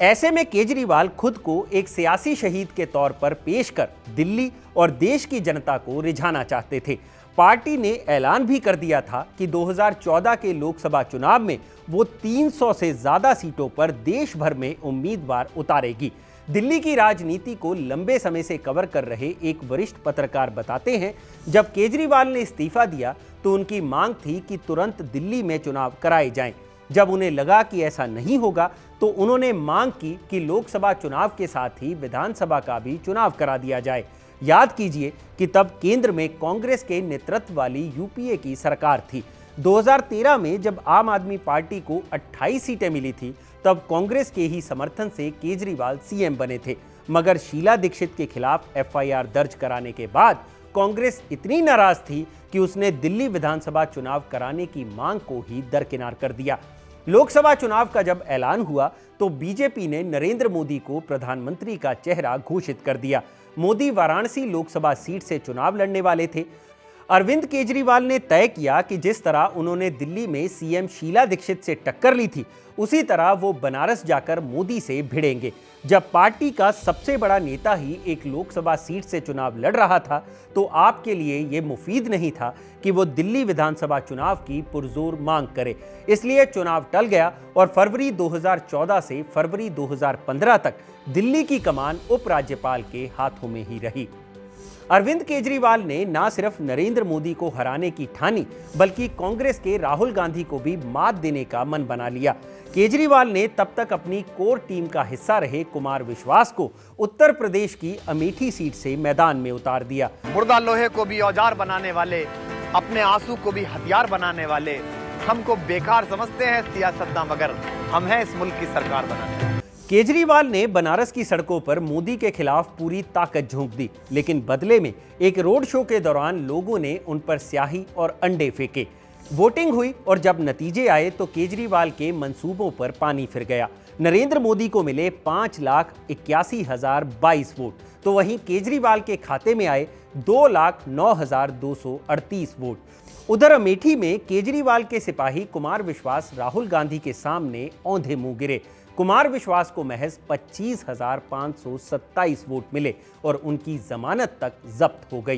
ऐसे में केजरीवाल खुद को एक सियासी शहीद के तौर पर पेश कर दिल्ली और देश की जनता को रिझाना चाहते थे। पार्टी ने ऐलान भी कर दिया था कि 2014 के लोकसभा चुनाव में वो 300 से ज्यादा सीटों पर देश भर में उम्मीदवार उतारेगी। दिल्ली की राजनीति को लंबे समय से कवर कर रहे एक वरिष्ठ पत्रकार बताते हैं, जब केजरीवाल ने इस्तीफा दिया तो उनकी मांग थी कि तुरंत दिल्ली में चुनाव कराए जाएं। जब उन्हें लगा कि ऐसा नहीं होगा तो उन्होंने मांग की कि लोकसभा चुनाव के साथ ही विधानसभा का भी चुनाव करा दिया जाए। याद कीजिए कि तब केंद्र में कांग्रेस के नेतृत्व वाली यूपीए की सरकार थी। 2013 में जब आम आदमी पार्टी को 28 सीटें मिली थी, तब कांग्रेस के ही समर्थन से केजरीवाल सीएम बने थे। मगर शीला दीक्षित के खिलाफ FIR दर्ज कराने के बाद कांग्रेस इतनी नाराज थी कि उसने दिल्ली विधानसभा चुनाव कराने की मांग को ही दरकिनार कर दिया। लोकसभा चुनाव का जब ऐलान हुआ तो बीजेपी ने नरेंद्र मोदी को प्रधानमंत्री का चेहरा घोषित कर दिया। मोदी वाराणसी लोकसभा सीट से चुनाव लड़ने वाले थे। अरविंद केजरीवाल ने तय किया कि जिस तरह उन्होंने दिल्ली में सीएम शीला दीक्षित से टक्कर ली थी, उसी तरह वो बनारस जाकर मोदी से भिड़ेंगे। जब पार्टी का सबसे बड़ा नेता ही एक लोकसभा सीट से चुनाव लड़ रहा था, तो आपके लिए ये मुफीद नहीं था कि वो दिल्ली विधानसभा चुनाव की पुरजोर मांग करे। इसलिए चुनाव टल गया और फरवरी 2014 से फरवरी 2015 तक दिल्ली की कमान उपराज्यपाल के हाथों में ही रही। अरविंद केजरीवाल ने न सिर्फ नरेंद्र मोदी को हराने की ठानी, बल्कि कांग्रेस के राहुल गांधी को भी मात देने का मन बना लिया। केजरीवाल ने तब तक अपनी कोर टीम का हिस्सा रहे कुमार विश्वास को उत्तर प्रदेश की अमेठी सीट से मैदान में उतार दिया। मुर्दा लोहे को भी औजार बनाने वाले, अपने आंसू को भी हथियार बनाने वाले हमको बेकार समझते हैं सियासतदान, मगर हम हैं इस मुल्क की सरकार बनाने। केजरीवाल ने बनारस की सड़कों पर मोदी के खिलाफ पूरी ताकत झोंक दी, लेकिन बदले में एक रोड शो के दौरान लोगों ने उन पर स्याही और अंडे फेंके। वोटिंग हुई और जब नतीजे आए तो केजरीवाल के मंसूबों पर पानी फिर गया। नरेंद्र मोदी को मिले 5,81,022 वोट, तो वहीं केजरीवाल के खाते में आए 2,09,238 वोट। उधर अमेठी में केजरीवाल के सिपाही कुमार विश्वास राहुल गांधी के सामने औंधे मुंह गिरे। कुमार विश्वास को महज 25,527 वोट मिले और उनकी जमानत तक जब्त हो गई।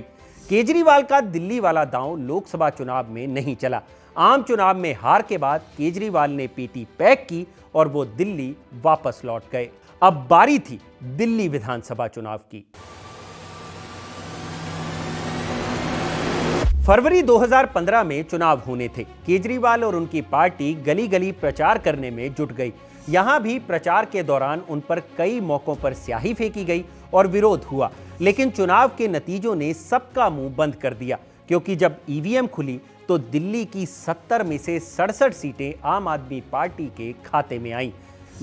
केजरीवाल का दिल्ली वाला दांव लोकसभा चुनाव में नहीं चला। आम चुनाव में हार के बाद केजरीवाल ने पेटी पैक की और वो दिल्ली वापस लौट गए। अब बारी थी दिल्ली विधानसभा चुनाव की। फरवरी 2015 में चुनाव होने थे। केजरीवाल और उनकी पार्टी गली गली प्रचार करने में जुट गई। यहां भी प्रचार के दौरान उन पर कई मौकों पर स्याही फेंकी गई और विरोध हुआ, लेकिन चुनाव के नतीजों ने सबका मुंह बंद कर दिया, क्योंकि जब ईवीएम खुली तो दिल्ली की 70 में से 67 सीटें आम आदमी पार्टी के खाते में आईं।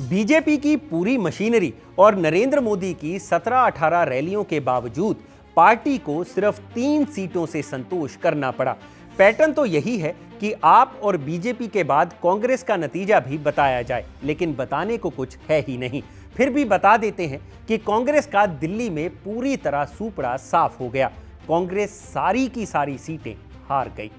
बीजेपी की पूरी मशीनरी और नरेंद्र मोदी की 17-18 रैलियों के बावजूद पार्टी को सिर्फ 3 सीटों से संतोष करना पड़ा। पैटर्न तो यही है कि आप और बीजेपी के बाद कांग्रेस का नतीजा भी बताया जाए, लेकिन बताने को कुछ है ही नहीं। फिर भी बता देते हैं कि कांग्रेस का दिल्ली में पूरी तरह सूपड़ा साफ हो गया। कांग्रेस सारी की सारी सीटें हार गई।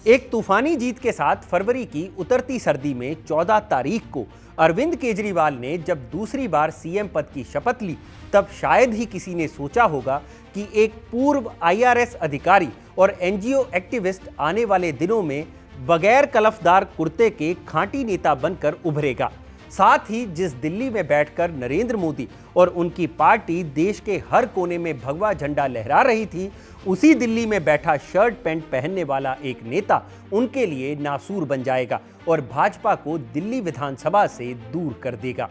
एक तूफानी जीत के साथ फरवरी की उतरती सर्दी में 14 तारीख को अरविंद केजरीवाल ने जब दूसरी बार सीएम पद की शपथ ली, तब शायद ही किसी ने सोचा होगा कि एक पूर्व आईआरएस अधिकारी और एनजीओ एक्टिविस्ट आने वाले दिनों में बगैर कलफदार कुर्ते के खांटी नेता बनकर उभरेगा। साथ ही जिस दिल्ली में बैठकर नरेंद्र मोदी और उनकी पार्टी देश के हर कोने में भगवा झंडा लहरा रही थी, उसी दिल्ली में बैठा शर्ट पैंट पहनने वाला एक नेता उनके लिए नासूर बन जाएगा और भाजपा को दिल्ली विधानसभा से दूर कर देगा।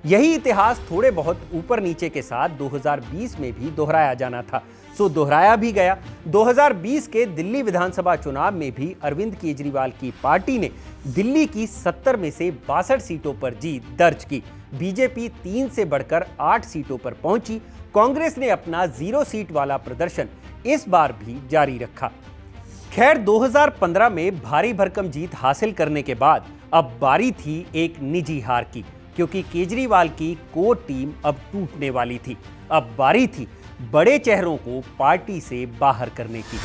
यही इतिहास थोड़े बहुत ऊपर नीचे के साथ 2020 में भी दोहराया जाना था, सो दोहराया भी गया। 2020 के दिल्ली विधानसभा चुनाव में भी अरविंद केजरीवाल की पार्टी ने दिल्ली की 70 में से 62 सीटों पर जीत दर्ज की। बीजेपी 3 से बढ़कर 8 सीटों पर पहुंची। कांग्रेस ने अपना 0 सीट वाला प्रदर्शन इस बार भी जारी रखा। खैर, 2015 में भारी भरकम जीत हासिल करने के बाद अब बारी थी एक निजी हार की, क्योंकि केजरीवाल की कोर टीम अब टूटने वाली थी। अब बारी थी बड़े चेहरों को पार्टी से बाहर करने की।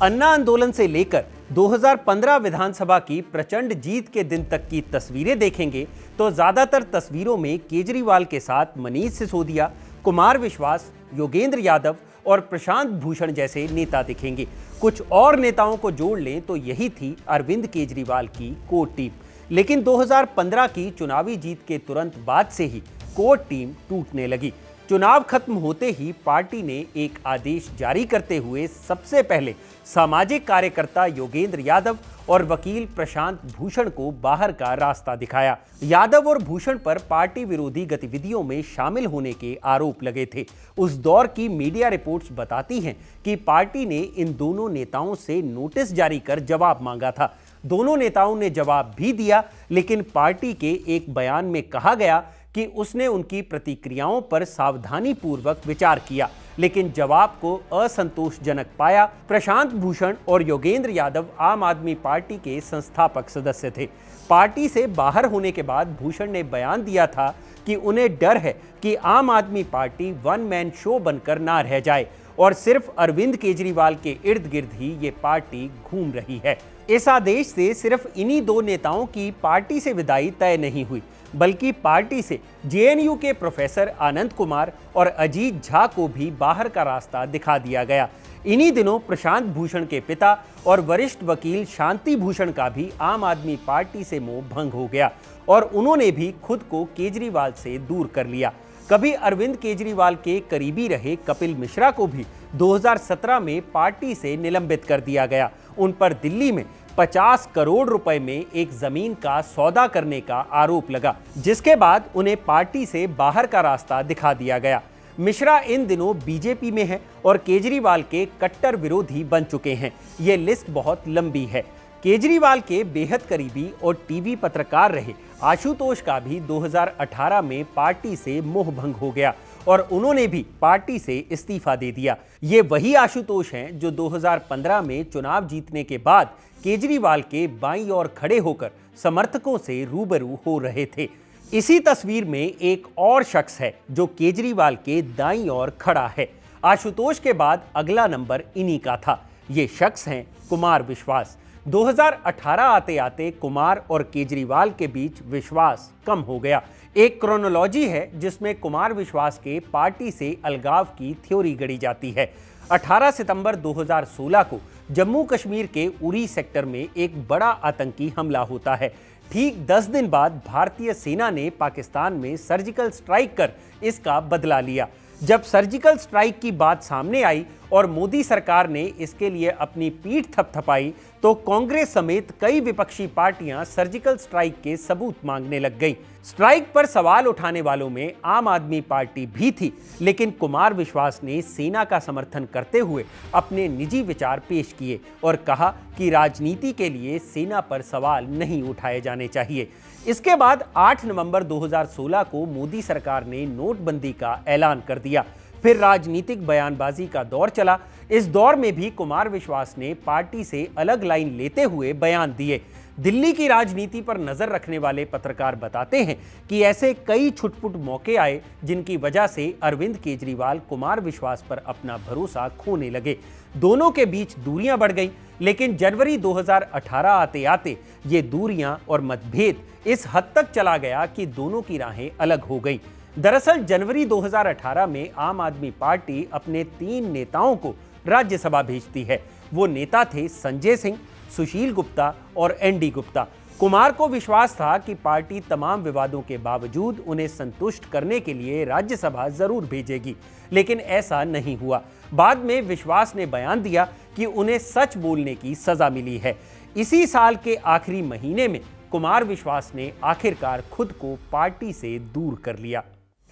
अन्ना आंदोलन से लेकर 2015 विधानसभा की प्रचंड जीत के दिन तक की तस्वीरें देखेंगे तो ज्यादातर तस्वीरों में केजरीवाल के साथ मनीष सिसोदिया, कुमार विश्वास, योगेंद्र यादव और प्रशांत भूषण जैसे नेता दिखेंगे। कुछ और नेताओं को जोड़ लें तो यही थी अरविंद केजरीवाल की कोर टीम। लेकिन 2015 की चुनावी जीत के तुरंत बाद से ही कोर टीम टूटने लगी। चुनाव खत्म होते ही पार्टी ने एक आदेश जारी करते हुए सबसे पहले सामाजिक कार्यकर्ता योगेंद्र यादव और वकील प्रशांत भूषण को बाहर का रास्ता दिखाया। यादव और भूषण पर पार्टी विरोधी गतिविधियों में शामिल होने के आरोप लगे थे। उस दौर की मीडिया रिपोर्ट्स बताती हैं कि पार्टी ने इन दोनों नेताओं से नोटिस जारी कर जवाब मांगा था। दोनों नेताओं ने जवाब भी दिया, लेकिन पार्टी के एक बयान में कहा गया कि उसने उनकी प्रतिक्रियाओं पर सावधानीपूर्वक विचार किया, लेकिन जवाब को असंतोषजनक पाया। प्रशांत भूषण और योगेंद्र यादव आम आदमी पार्टी के संस्थापक सदस्य थे। पार्टी से बाहर होने के बाद भूषण ने बयान दिया था कि उन्हें डर है कि आम आदमी पार्टी वन मैन शो बनकर ना रह जाए और सिर्फ अरविंद केजरीवाल के इर्द गिर्द ही ये पार्टी घूम रही है। इस आदेश से सिर्फ इन्हीं दो नेताओं की पार्टी से विदाई तय नहीं हुई, बल्कि पार्टी से जेएनयू के प्रोफेसर आनंद कुमार और अजीत झा को भी बाहर का रास्ता दिखा दिया गया। इन्हीं दिनों प्रशांत भूषण के पिता और वरिष्ठ वकील शांति भूषण का भी आम आदमी पार्टी से मोह भंग हो गया और उन्होंने भी खुद को केजरीवाल से दूर कर लिया। कभी अरविंद केजरीवाल के करीबी रहे कपिल मिश्रा को भी 2017 में पार्टी से निलंबित कर दिया गया। उन पर दिल्ली में 50 करोड़ रुपए में एक जमीन का सौदा करने का आरोप लगा, जिसके बाद उन्हें पार्टी से बाहर का रास्ता दिखा दिया गया। मिश्रा इन दिनों बीजेपी में है और केजरीवाल के कट्टर विरोधी बन चुके हैं। ये लिस्ट बहुत लंबी है। केजरीवाल के बेहद करीबी और टीवी पत्रकार रहे आशुतोष का भी 2018 में पार्टी से मोह भंग हो गया और उन्होंने भी पार्टी से इस्तीफा दे दिया। ये वही आशुतोष हैं जो 2015 में चुनाव जीतने के बाद केजरीवाल के बाईं ओर खड़े होकर समर्थकों से रूबरू हो रहे थे। इसी तस्वीर में एक और शख्स है जो केजरीवाल के दाईं ओर खड़ा है। आशुतोष के बाद अगला नंबर इन्हीं का था। ये शख्स हैं कुमार विश्वास। 2018 आते आते कुमार और केजरीवाल के बीच विश्वास कम हो गया। एक क्रोनोलॉजी है जिसमें कुमार विश्वास के पार्टी से अलगाव की थ्योरी गढ़ी जाती है। 18 सितंबर 2016 को जम्मू कश्मीर के उरी सेक्टर में एक बड़ा आतंकी हमला होता है। ठीक 10 दिन बाद भारतीय सेना ने पाकिस्तान में सर्जिकल स्ट्राइक कर इसका बदला लिया। जब सर्जिकल स्ट्राइक की बात सामने आई और मोदी सरकार ने इसके लिए अपनी पीठ थपथपाई तो कांग्रेस समेत कई विपक्षी पार्टियां सर्जिकल स्ट्राइक के सबूत मांगने लग गईं। स्ट्राइक पर सवाल उठाने वालों में आम आदमी पार्टी भी थी, लेकिन कुमार विश्वास ने सेना का समर्थन करते हुए अपने निजी विचार पेश किए और कहा कि राजनीति के लिए सेना पर सवाल नहीं उठाए जाने चाहिए। इसके बाद 8 नवंबर 2016 को मोदी सरकार ने नोटबंदी का ऐलान कर दिया। फिर राजनीतिक बयानबाजी का दौर चला। इस दौर में भी कुमार विश्वास ने पार्टी से अलग लाइन लेते हुए बयान दिए। दिल्ली की राजनीति पर नजर रखने वाले पत्रकार बताते हैं कि ऐसे कई छुटपुट मौके आए जिनकी वजह से अरविंद केजरीवाल कुमार विश्वास पर अपना भरोसा खोने लगे। दोनों के बीच दूरियां बढ़ गईं, लेकिन जनवरी 2018 आते आते ये दूरियां और मतभेद इस हद तक चला गया कि दोनों की राहें अलग हो गईं। दरअसल जनवरी 2018 में आम आदमी पार्टी अपने 3 नेताओं को राज्यसभा भेजती है। वो नेता थे संजय सिंह, सुशील गुप्ता और एनडी गुप्ता। कुमार को विश्वास था कि पार्टी तमाम विवादों के बावजूद उन्हें संतुष्ट करने के लिए राज्यसभा जरूर भेजेगी, लेकिन ऐसा नहीं हुआ। बाद में विश्वास ने बयान दिया कि उन्हें सच बोलने की सजा मिली है। इसी साल के आखिरी महीने में कुमार विश्वास ने आखिरकार खुद को पार्टी से दूर कर लिया।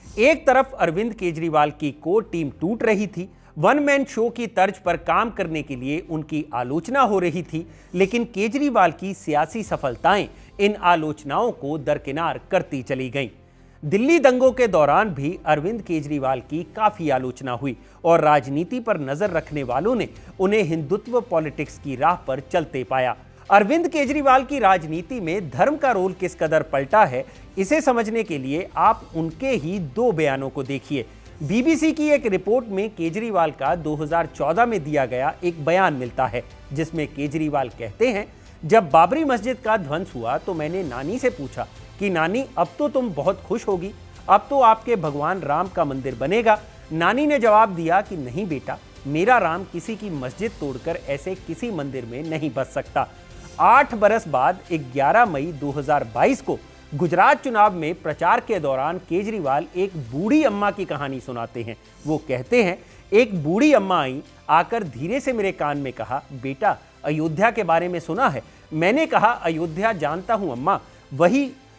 एक तरफ अरविंद केजरीवाल की कोर टीम टूट रही थी, वन मैन शो की तर्ज पर काम करने के लिए उनकी आलोचना हो रही थी, लेकिन केजरीवाल की सियासी सफलताएं इन आलोचनाओं को दरकिनार करती चली गईं। दिल्ली दंगों के दौरान भी अरविंद केजरीवाल की काफी आलोचना हुई और राजनीति पर नजर रखने वालों ने उन्हें हिंदुत्व पॉलिटिक्स की राह पर चलते पाया। अरविंद केजरीवाल की राजनीति में धर्म का रोल किस कदर पलटा है, इसे समझने के लिए आप उनके ही 2 बयानों को देखिए। बीबीसी की एक रिपोर्ट में केजरीवाल का 2014 में दिया गया एक बयान मिलता है, जिसमें केजरीवाल कहते हैं, जब बाबरी मस्जिद का ध्वंस हुआ तो मैंने नानी से पूछा कि नानी अब तो तुम बहुत खुश होगी, अब तो आपके भगवान राम का मंदिर बनेगा। नानी ने जवाब दिया कि नहीं बेटा, मेरा राम किसी की मस्जिद तोड़कर ऐसे किसी मंदिर में नहीं बस सकता। 8 बरस बाद 11 मई 2022 को गुजरात चुनाव में प्रचार के दौरान केजरीवाल एक बूढ़ी अम्मा की कहानी सुनाते हैं। वो कहते हैं, एक बूढ़ी अम्मा आई, आकर धीरे से मेरे कान में कहा, बेटा अयोध्या के बारे में सुना है? मैंने कहा, अयोध्या जानता हूं अम्मा,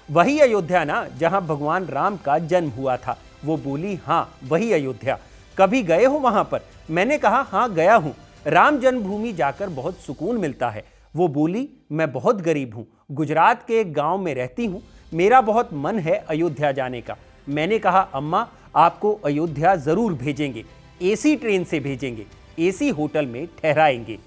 वही अयोध्या ना जहां भगवान राम का जन्म हुआ था। वो बोली, हाँ वही अयोध्या। कभी गए हो वहां पर? मैंने कहा, हाँ गया हूं, राम जन्मभूमि जाकर बहुत सुकून मिलता है। वो बोली, मैं बहुत गरीब हूं, गुजरात के एक गांव में रहती हूं, मेरा बहुत मन है अयोध्या जाने का। मैंने कहा, अम्मा आपको अयोध्या जरूर भेजेंगे। एसी ट्रेन से भेजेंगे, एसी होटल में ठहराएंगे।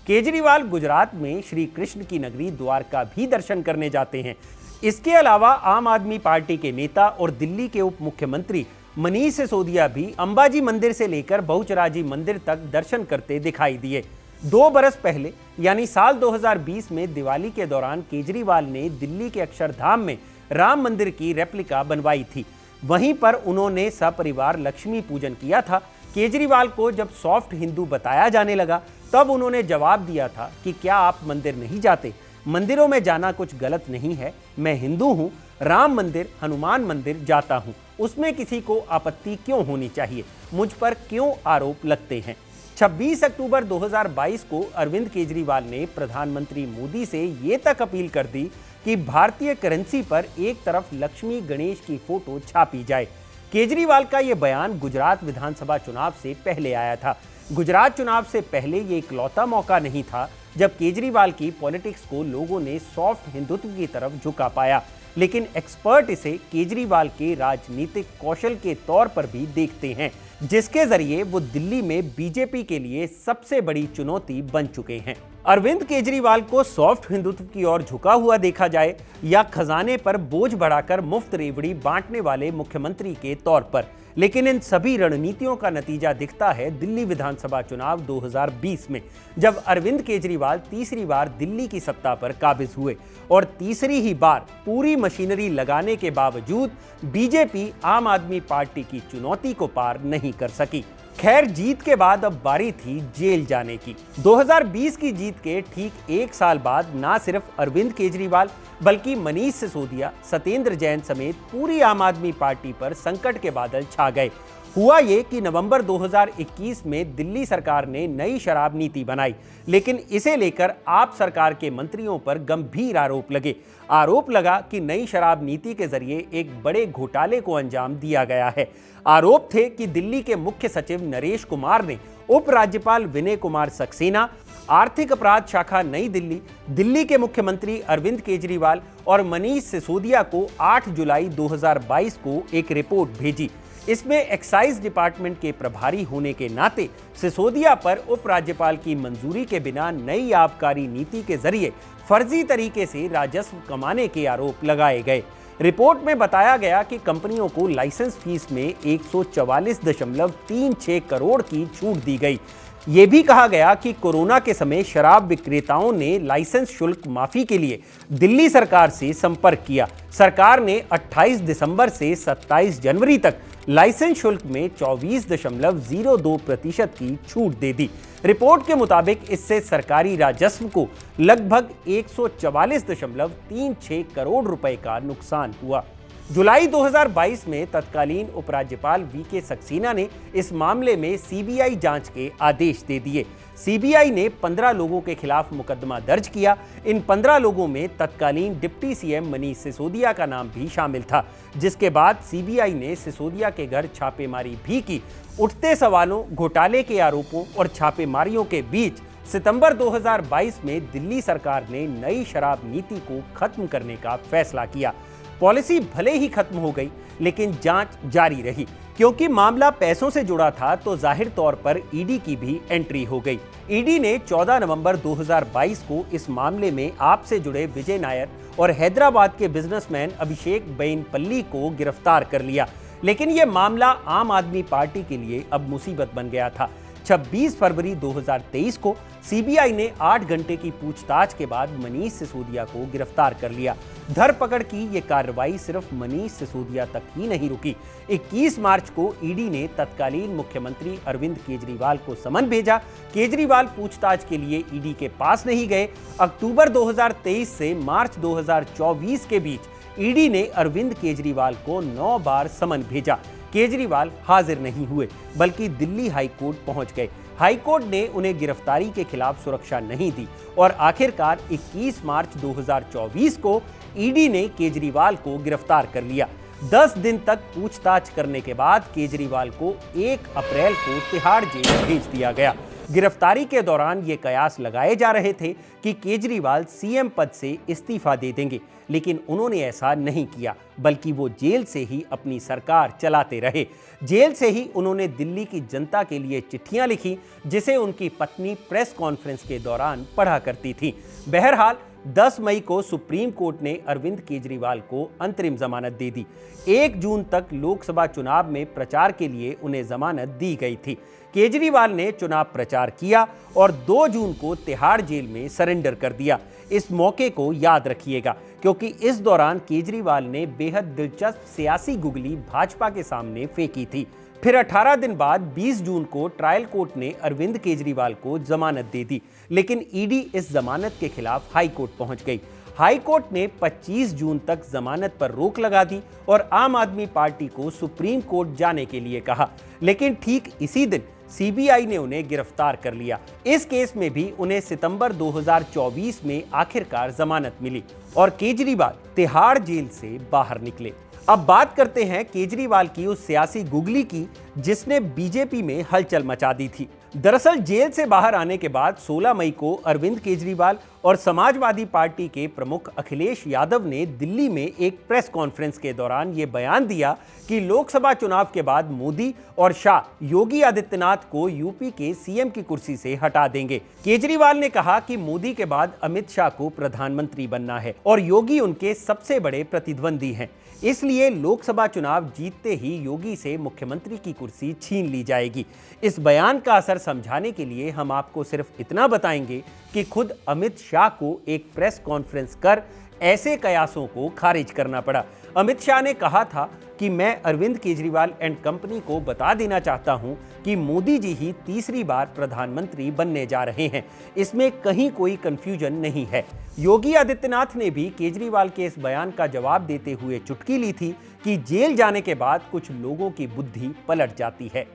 केजरीवाल गुजरात में श्री कृष्ण की नगरी द्वारका भी दर्शन करने जाते हैं। इसके अलावा आम आदमी पार्टी के नेता और दिल्ली के उप मुख्यमंत्री मनीष सिसोदिया भी अंबाजी मंदिर से लेकर बहुचराजी मंदिर तक दर्शन करते दिखाई दिए। 2 बरस पहले यानी साल 2020 में दिवाली के दौरान केजरीवाल ने दिल्ली के अक्षरधाम में राम मंदिर की रेप्लिका बनवाई थी। वहीं पर उन्होंने सपरिवार लक्ष्मी पूजन किया था। केजरीवाल को जब सॉफ्ट हिंदू बताया जाने लगा तब उन्होंने जवाब दिया था कि क्या आप मंदिर नहीं जाते? मंदिरों में जाना कुछ गलत नहीं है, मैं हिंदू हूं, राम मंदिर, हनुमान मंदिर जाता हूं, उसमें किसी को आपत्ति क्यों होनी चाहिए? मुझ पर क्यों आरोप लगते हैं? 26 अक्टूबर 2022 को अरविंद केजरीवाल ने प्रधानमंत्री मोदी से ये तक अपील कर दी कि भारतीय करेंसी पर एक तरफ लक्ष्मी गणेश की फोटो छापी जाए। केजरीवाल का ये बयान गुजरात विधानसभा चुनाव से पहले आया था। गुजरात चुनाव से पहले ये इकलौता मौका नहीं था जब केजरीवाल की पॉलिटिक्स को लोगों ने सॉफ्ट हिंदुत्व की तरफ झुका पाया, लेकिन एक्सपर्ट इसे केजरीवाल के राजनीतिक कौशल के तौर पर भी देखते हैं, जिसके जरिए वो दिल्ली में बीजेपी के लिए सबसे बड़ी चुनौती बन चुके हैं। अरविंद केजरीवाल को सॉफ्ट हिंदुत्व की ओर झुका हुआ देखा जाए या खजाने पर बोझ बढ़ाकर मुफ्त रेवड़ी बांटने वाले मुख्यमंत्री के तौर पर, लेकिन इन सभी रणनीतियों का नतीजा दिखता है दिल्ली विधानसभा चुनाव 2020 में, जब अरविंद केजरीवाल तीसरी बार दिल्ली की सत्ता पर काबिज हुए और तीसरी ही बार पूरी मशीनरी लगाने के बावजूद बीजेपी आम आदमी पार्टी की चुनौती को पार नहीं कर सकी। खैर, जीत के बाद अब बारी थी जेल जाने की। 2020 की जीत के ठीक 1 साल बाद ना सिर्फ अरविंद केजरीवाल बल्कि मनीष सिसोदिया, सत्येंद्र जैन समेत पूरी आम आदमी पार्टी पर संकट के बादल छा गए। हुआ ये कि नवंबर 2021 में दिल्ली सरकार ने नई शराब नीति बनाई, लेकिन इसे लेकर आप सरकार के मंत्रियों पर गंभीर आरोप लगे। आरोप लगा कि नई शराब नीति के जरिए एक बड़े घोटाले को अंजाम दिया गया है। आरोप थे कि दिल्ली के मुख्य सचिव नरेश कुमार ने उप राज्यपाल विनय कुमार सक्सेना, आर्थिक अपराध शाखा नई दिल्ली, दिल्ली के मुख्यमंत्री अरविंद केजरीवाल और मनीष सिसोदिया को 8 जुलाई 2022 को एक रिपोर्ट भेजी। इसमें एक्साइज डिपार्टमेंट के प्रभारी होने के नाते सिसोदिया पर उपराज्यपाल की मंजूरी के बिना नई आबकारी नीति के जरिए फर्जी तरीके से राजस्व कमाने के आरोप लगाए गए। रिपोर्ट में बताया गया कि कंपनियों को लाइसेंस फीस में 144.36 करोड़ की छूट दी गई। ये भी कहा गया कि कोरोना के समय शराब विक्रेताओं ने लाइसेंस शुल्क माफी के लिए दिल्ली सरकार से संपर्क किया। सरकार ने 28 दिसंबर से 27 जनवरी तक लाइसेंस शुल्क में 24.02% की छूट दे दी। रिपोर्ट के मुताबिक इससे सरकारी राजस्व को लगभग 144.36 करोड़ रुपए का नुकसान हुआ। जुलाई 2022 में तत्कालीन उपराज्यपाल वीके सक्सेना ने इस मामले में सीबीआई जांच के आदेश दे दिए। सीबीआई ने 15 लोगों के खिलाफ मुकदमा दर्ज किया। इन 15 लोगों में तत्कालीन डिप्टी सीएम मनीष सिसोदिया का नाम भी शामिल था, जिसके बाद सीबीआई ने सिसोदिया के घर छापेमारी भी की। उठते सवालों, घोटाले के आरोपों और छापेमारियों के बीच सितंबर 2022 में दिल्ली सरकार ने नई शराब नीति को खत्म करने का फैसला किया। पॉलिसी भले ही खत्म हो गई, लेकिन जांच जारी रही। क्योंकि मामला पैसों से जुड़ा था तो जाहिर तौर पर ईडी की भी एंट्री हो गई। ईडी ने 14 नवंबर 2022 को इस मामले में आप से जुड़े विजय नायर और हैदराबाद के बिजनेसमैन अभिषेक बैनपल्ली को गिरफ्तार कर लिया। लेकिन यह मामला आम आदमी पार्टी के लिए अब मुसीबत बन गया था। 26 फरवरी 2023 को सीबीआई ने 8 घंटे की पूछताछ के बाद मनीष सिसोदिया को गिरफ्तार कर लिया। धरपकड़ की ये कार्रवाई सिर्फ मनीष सिसोदिया तक ही नहीं रुकी। 21 मार्च को ईडी ने तत्कालीन मुख्यमंत्री अरविंद केजरीवाल को समन भेजा। केजरीवाल पूछताछ के लिए ईडी के पास नहीं गए। अक्टूबर 2023 से मार्च 2024 के बीच ईडी ने अरविंद केजरीवाल को 9 बार समन भेजा। केजरीवाल हाजिर नहीं हुए, बल्कि दिल्ली हाईकोर्ट पहुंच गए। हाईकोर्ट ने उन्हें गिरफ्तारी के खिलाफ सुरक्षा नहीं दी और आखिरकार 21 मार्च 2024 को ईडी ने केजरीवाल को गिरफ्तार कर लिया। 10 दिन तक पूछताछ करने के बाद केजरीवाल को 1 अप्रैल को तिहाड़ जेल भेज दिया गया। गिरफ्तारी के दौरान ये कयास लगाए जा रहे थे कि केजरीवाल सीएम पद से इस्तीफा दे देंगे, लेकिन उन्होंने ऐसा नहीं किया, बल्कि वो जेल से ही अपनी सरकार चलाते रहे। जेल से ही उन्होंने दिल्ली की जनता के लिए चिट्ठियां लिखी, जिसे उनकी पत्नी प्रेस कॉन्फ्रेंस के दौरान पढ़ा करती थी। बहरहाल 10 मई को सुप्रीम कोर्ट ने अरविंद केजरीवाल को अंतरिम जमानत दे दी। 1 जून तक लोकसभा चुनाव में प्रचार के लिए उन्हें जमानत दी गई थी। केजरीवाल ने चुनाव प्रचार किया और 2 जून को तिहाड़ जेल में सरेंडर कर दिया। इस मौके को याद रखिएगा, क्योंकि इस दौरान केजरीवाल ने बेहद दिलचस्प सियासी गुगली भाजपा के सामने फेंकी थी। फिर 18 दिन बाद 20 जून को ट्रायल कोर्ट ने अरविंद केजरीवाल को जमानत दे दी, लेकिन ईडी इस जमानत के खिलाफ हाई कोर्ट पहुंच गई। हाई कोर्ट ने 25 जून तक जमानत पर रोक लगा दी और आम आदमी पार्टी को सुप्रीम कोर्ट जाने के लिए कहा, लेकिन ठीक इसी दिन सीबीआई ने उन्हें गिरफ्तार कर लिया। इस केस में भी उन्हें सितंबर 2024 में आखिरकार जमानत मिली और केजरीवाल तिहाड़ जेल से बाहर निकले। अब बात करते हैं केजरीवाल की उस सियासी गुगली की जिसने बीजेपी में हलचल मचा दी थी। दरअसल जेल से बाहर आने के बाद 16 मई को अरविंद केजरीवाल और समाजवादी पार्टी के प्रमुख अखिलेश यादव ने दिल्ली में एक प्रेस कॉन्फ्रेंस के दौरान ये बयान दिया कि लोकसभा चुनाव के बाद मोदी और शाह योगी आदित्यनाथ को यूपी के सीएम की कुर्सी से हटा देंगे। केजरीवाल ने कहा कि मोदी के बाद अमित शाह को प्रधानमंत्री बनना है और योगी उनके सबसे बड़े प्रतिद्वंदी हैं, इसलिए लोकसभा चुनाव जीतते ही योगी से मुख्यमंत्री की कुर्सी छीन ली जाएगी। इस बयान का असर समझाने के लिए हम आपको सिर्फ इतना बताएंगे कि खुद अमित शाह को एक प्रेस कॉन्फ्रेंस कर ऐसे कयासों को खारिज करना पड़ा। अमित शाह ने कहा था कि मैं अरविंद केजरीवाल एंड कंपनी को बता देना चाहता हूं कि मोदी जी ही तीसरी बार प्रधानमंत्री बनने जा रहे हैं, इसमें कहीं कोई कंफ्यूजन नहीं है। योगी आदित्यनाथ ने भी केजरीवाल के इस बयान का जवाब देते हुए चुटकी ली थी कि जेल जाने के बाद कुछ लोगों की बुद्धि पलट जाती है।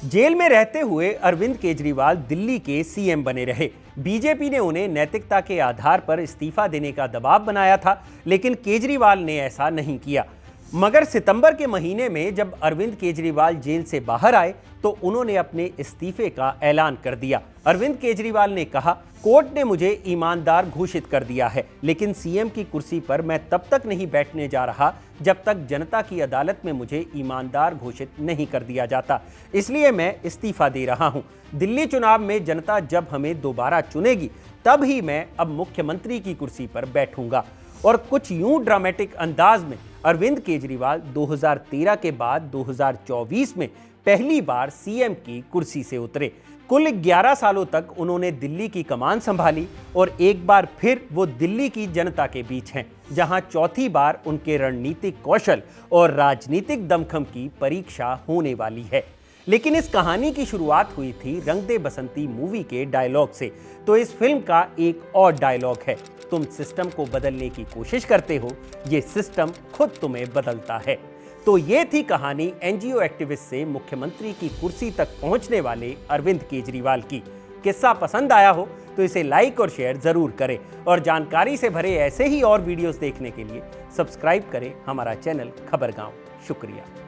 जेल में रहते हुए अरविंद केजरीवाल दिल्ली के सीएम बने रहे। बीजेपी ने उन्हें नैतिकता के आधार पर इस्तीफा देने का दबाव बनाया था, लेकिन केजरीवाल ने ऐसा नहीं किया। मगर सितंबर के महीने में जब अरविंद केजरीवाल जेल से बाहर आए तो उन्होंने अपने इस्तीफे का ऐलान कर दिया। अरविंद केजरीवाल ने कहा, कोर्ट ने मुझे ईमानदार घोषित कर दिया है, लेकिन सीएम की कुर्सी पर मैं तब तक नहीं बैठने जा रहा जब तक जनता की अदालत में मुझे ईमानदार घोषित नहीं कर दिया जाता, इसलिए मैं इस्तीफा दे रहा हूं। दिल्ली चुनाव में जनता जब हमें दोबारा चुनेगी तब ही मैं अब मुख्यमंत्री की कुर्सी पर बैठूंगा। और कुछ यूं ड्रामेटिक अंदाज में अरविंद केजरीवाल 2013 के बाद 2024 में पहली बार सीएम की कुर्सी से उतरे। कुल 11 सालों तक उन्होंने दिल्ली की कमान संभाली और एक बार फिर वो दिल्ली की जनता के बीच हैं, जहां चौथी बार उनके रणनीतिक कौशल और राजनीतिक दमखम की परीक्षा होने वाली है। लेकिन इस कहानी की शुरुआत हुई थी रंग दे बसंती मूवी के डायलॉग से, तो इस फिल्म का एक और डायलॉग है, तुम सिस्टम को बदलने की कोशिश करते हो, ये सिस्टम खुद तुम्हें बदलता है। तो ये थी कहानी एनजीओ एक्टिविस्ट से मुख्यमंत्री की कुर्सी तक पहुंचने वाले अरविंद केजरीवाल की। किस्सा पसंद आया हो तो इसे लाइक और शेयर जरूर करें और जानकारी से भरे ऐसे ही और वीडियोस देखने के लिए सब्सक्राइब करें हमारा चैनल खबरगांव। शुक्रिया।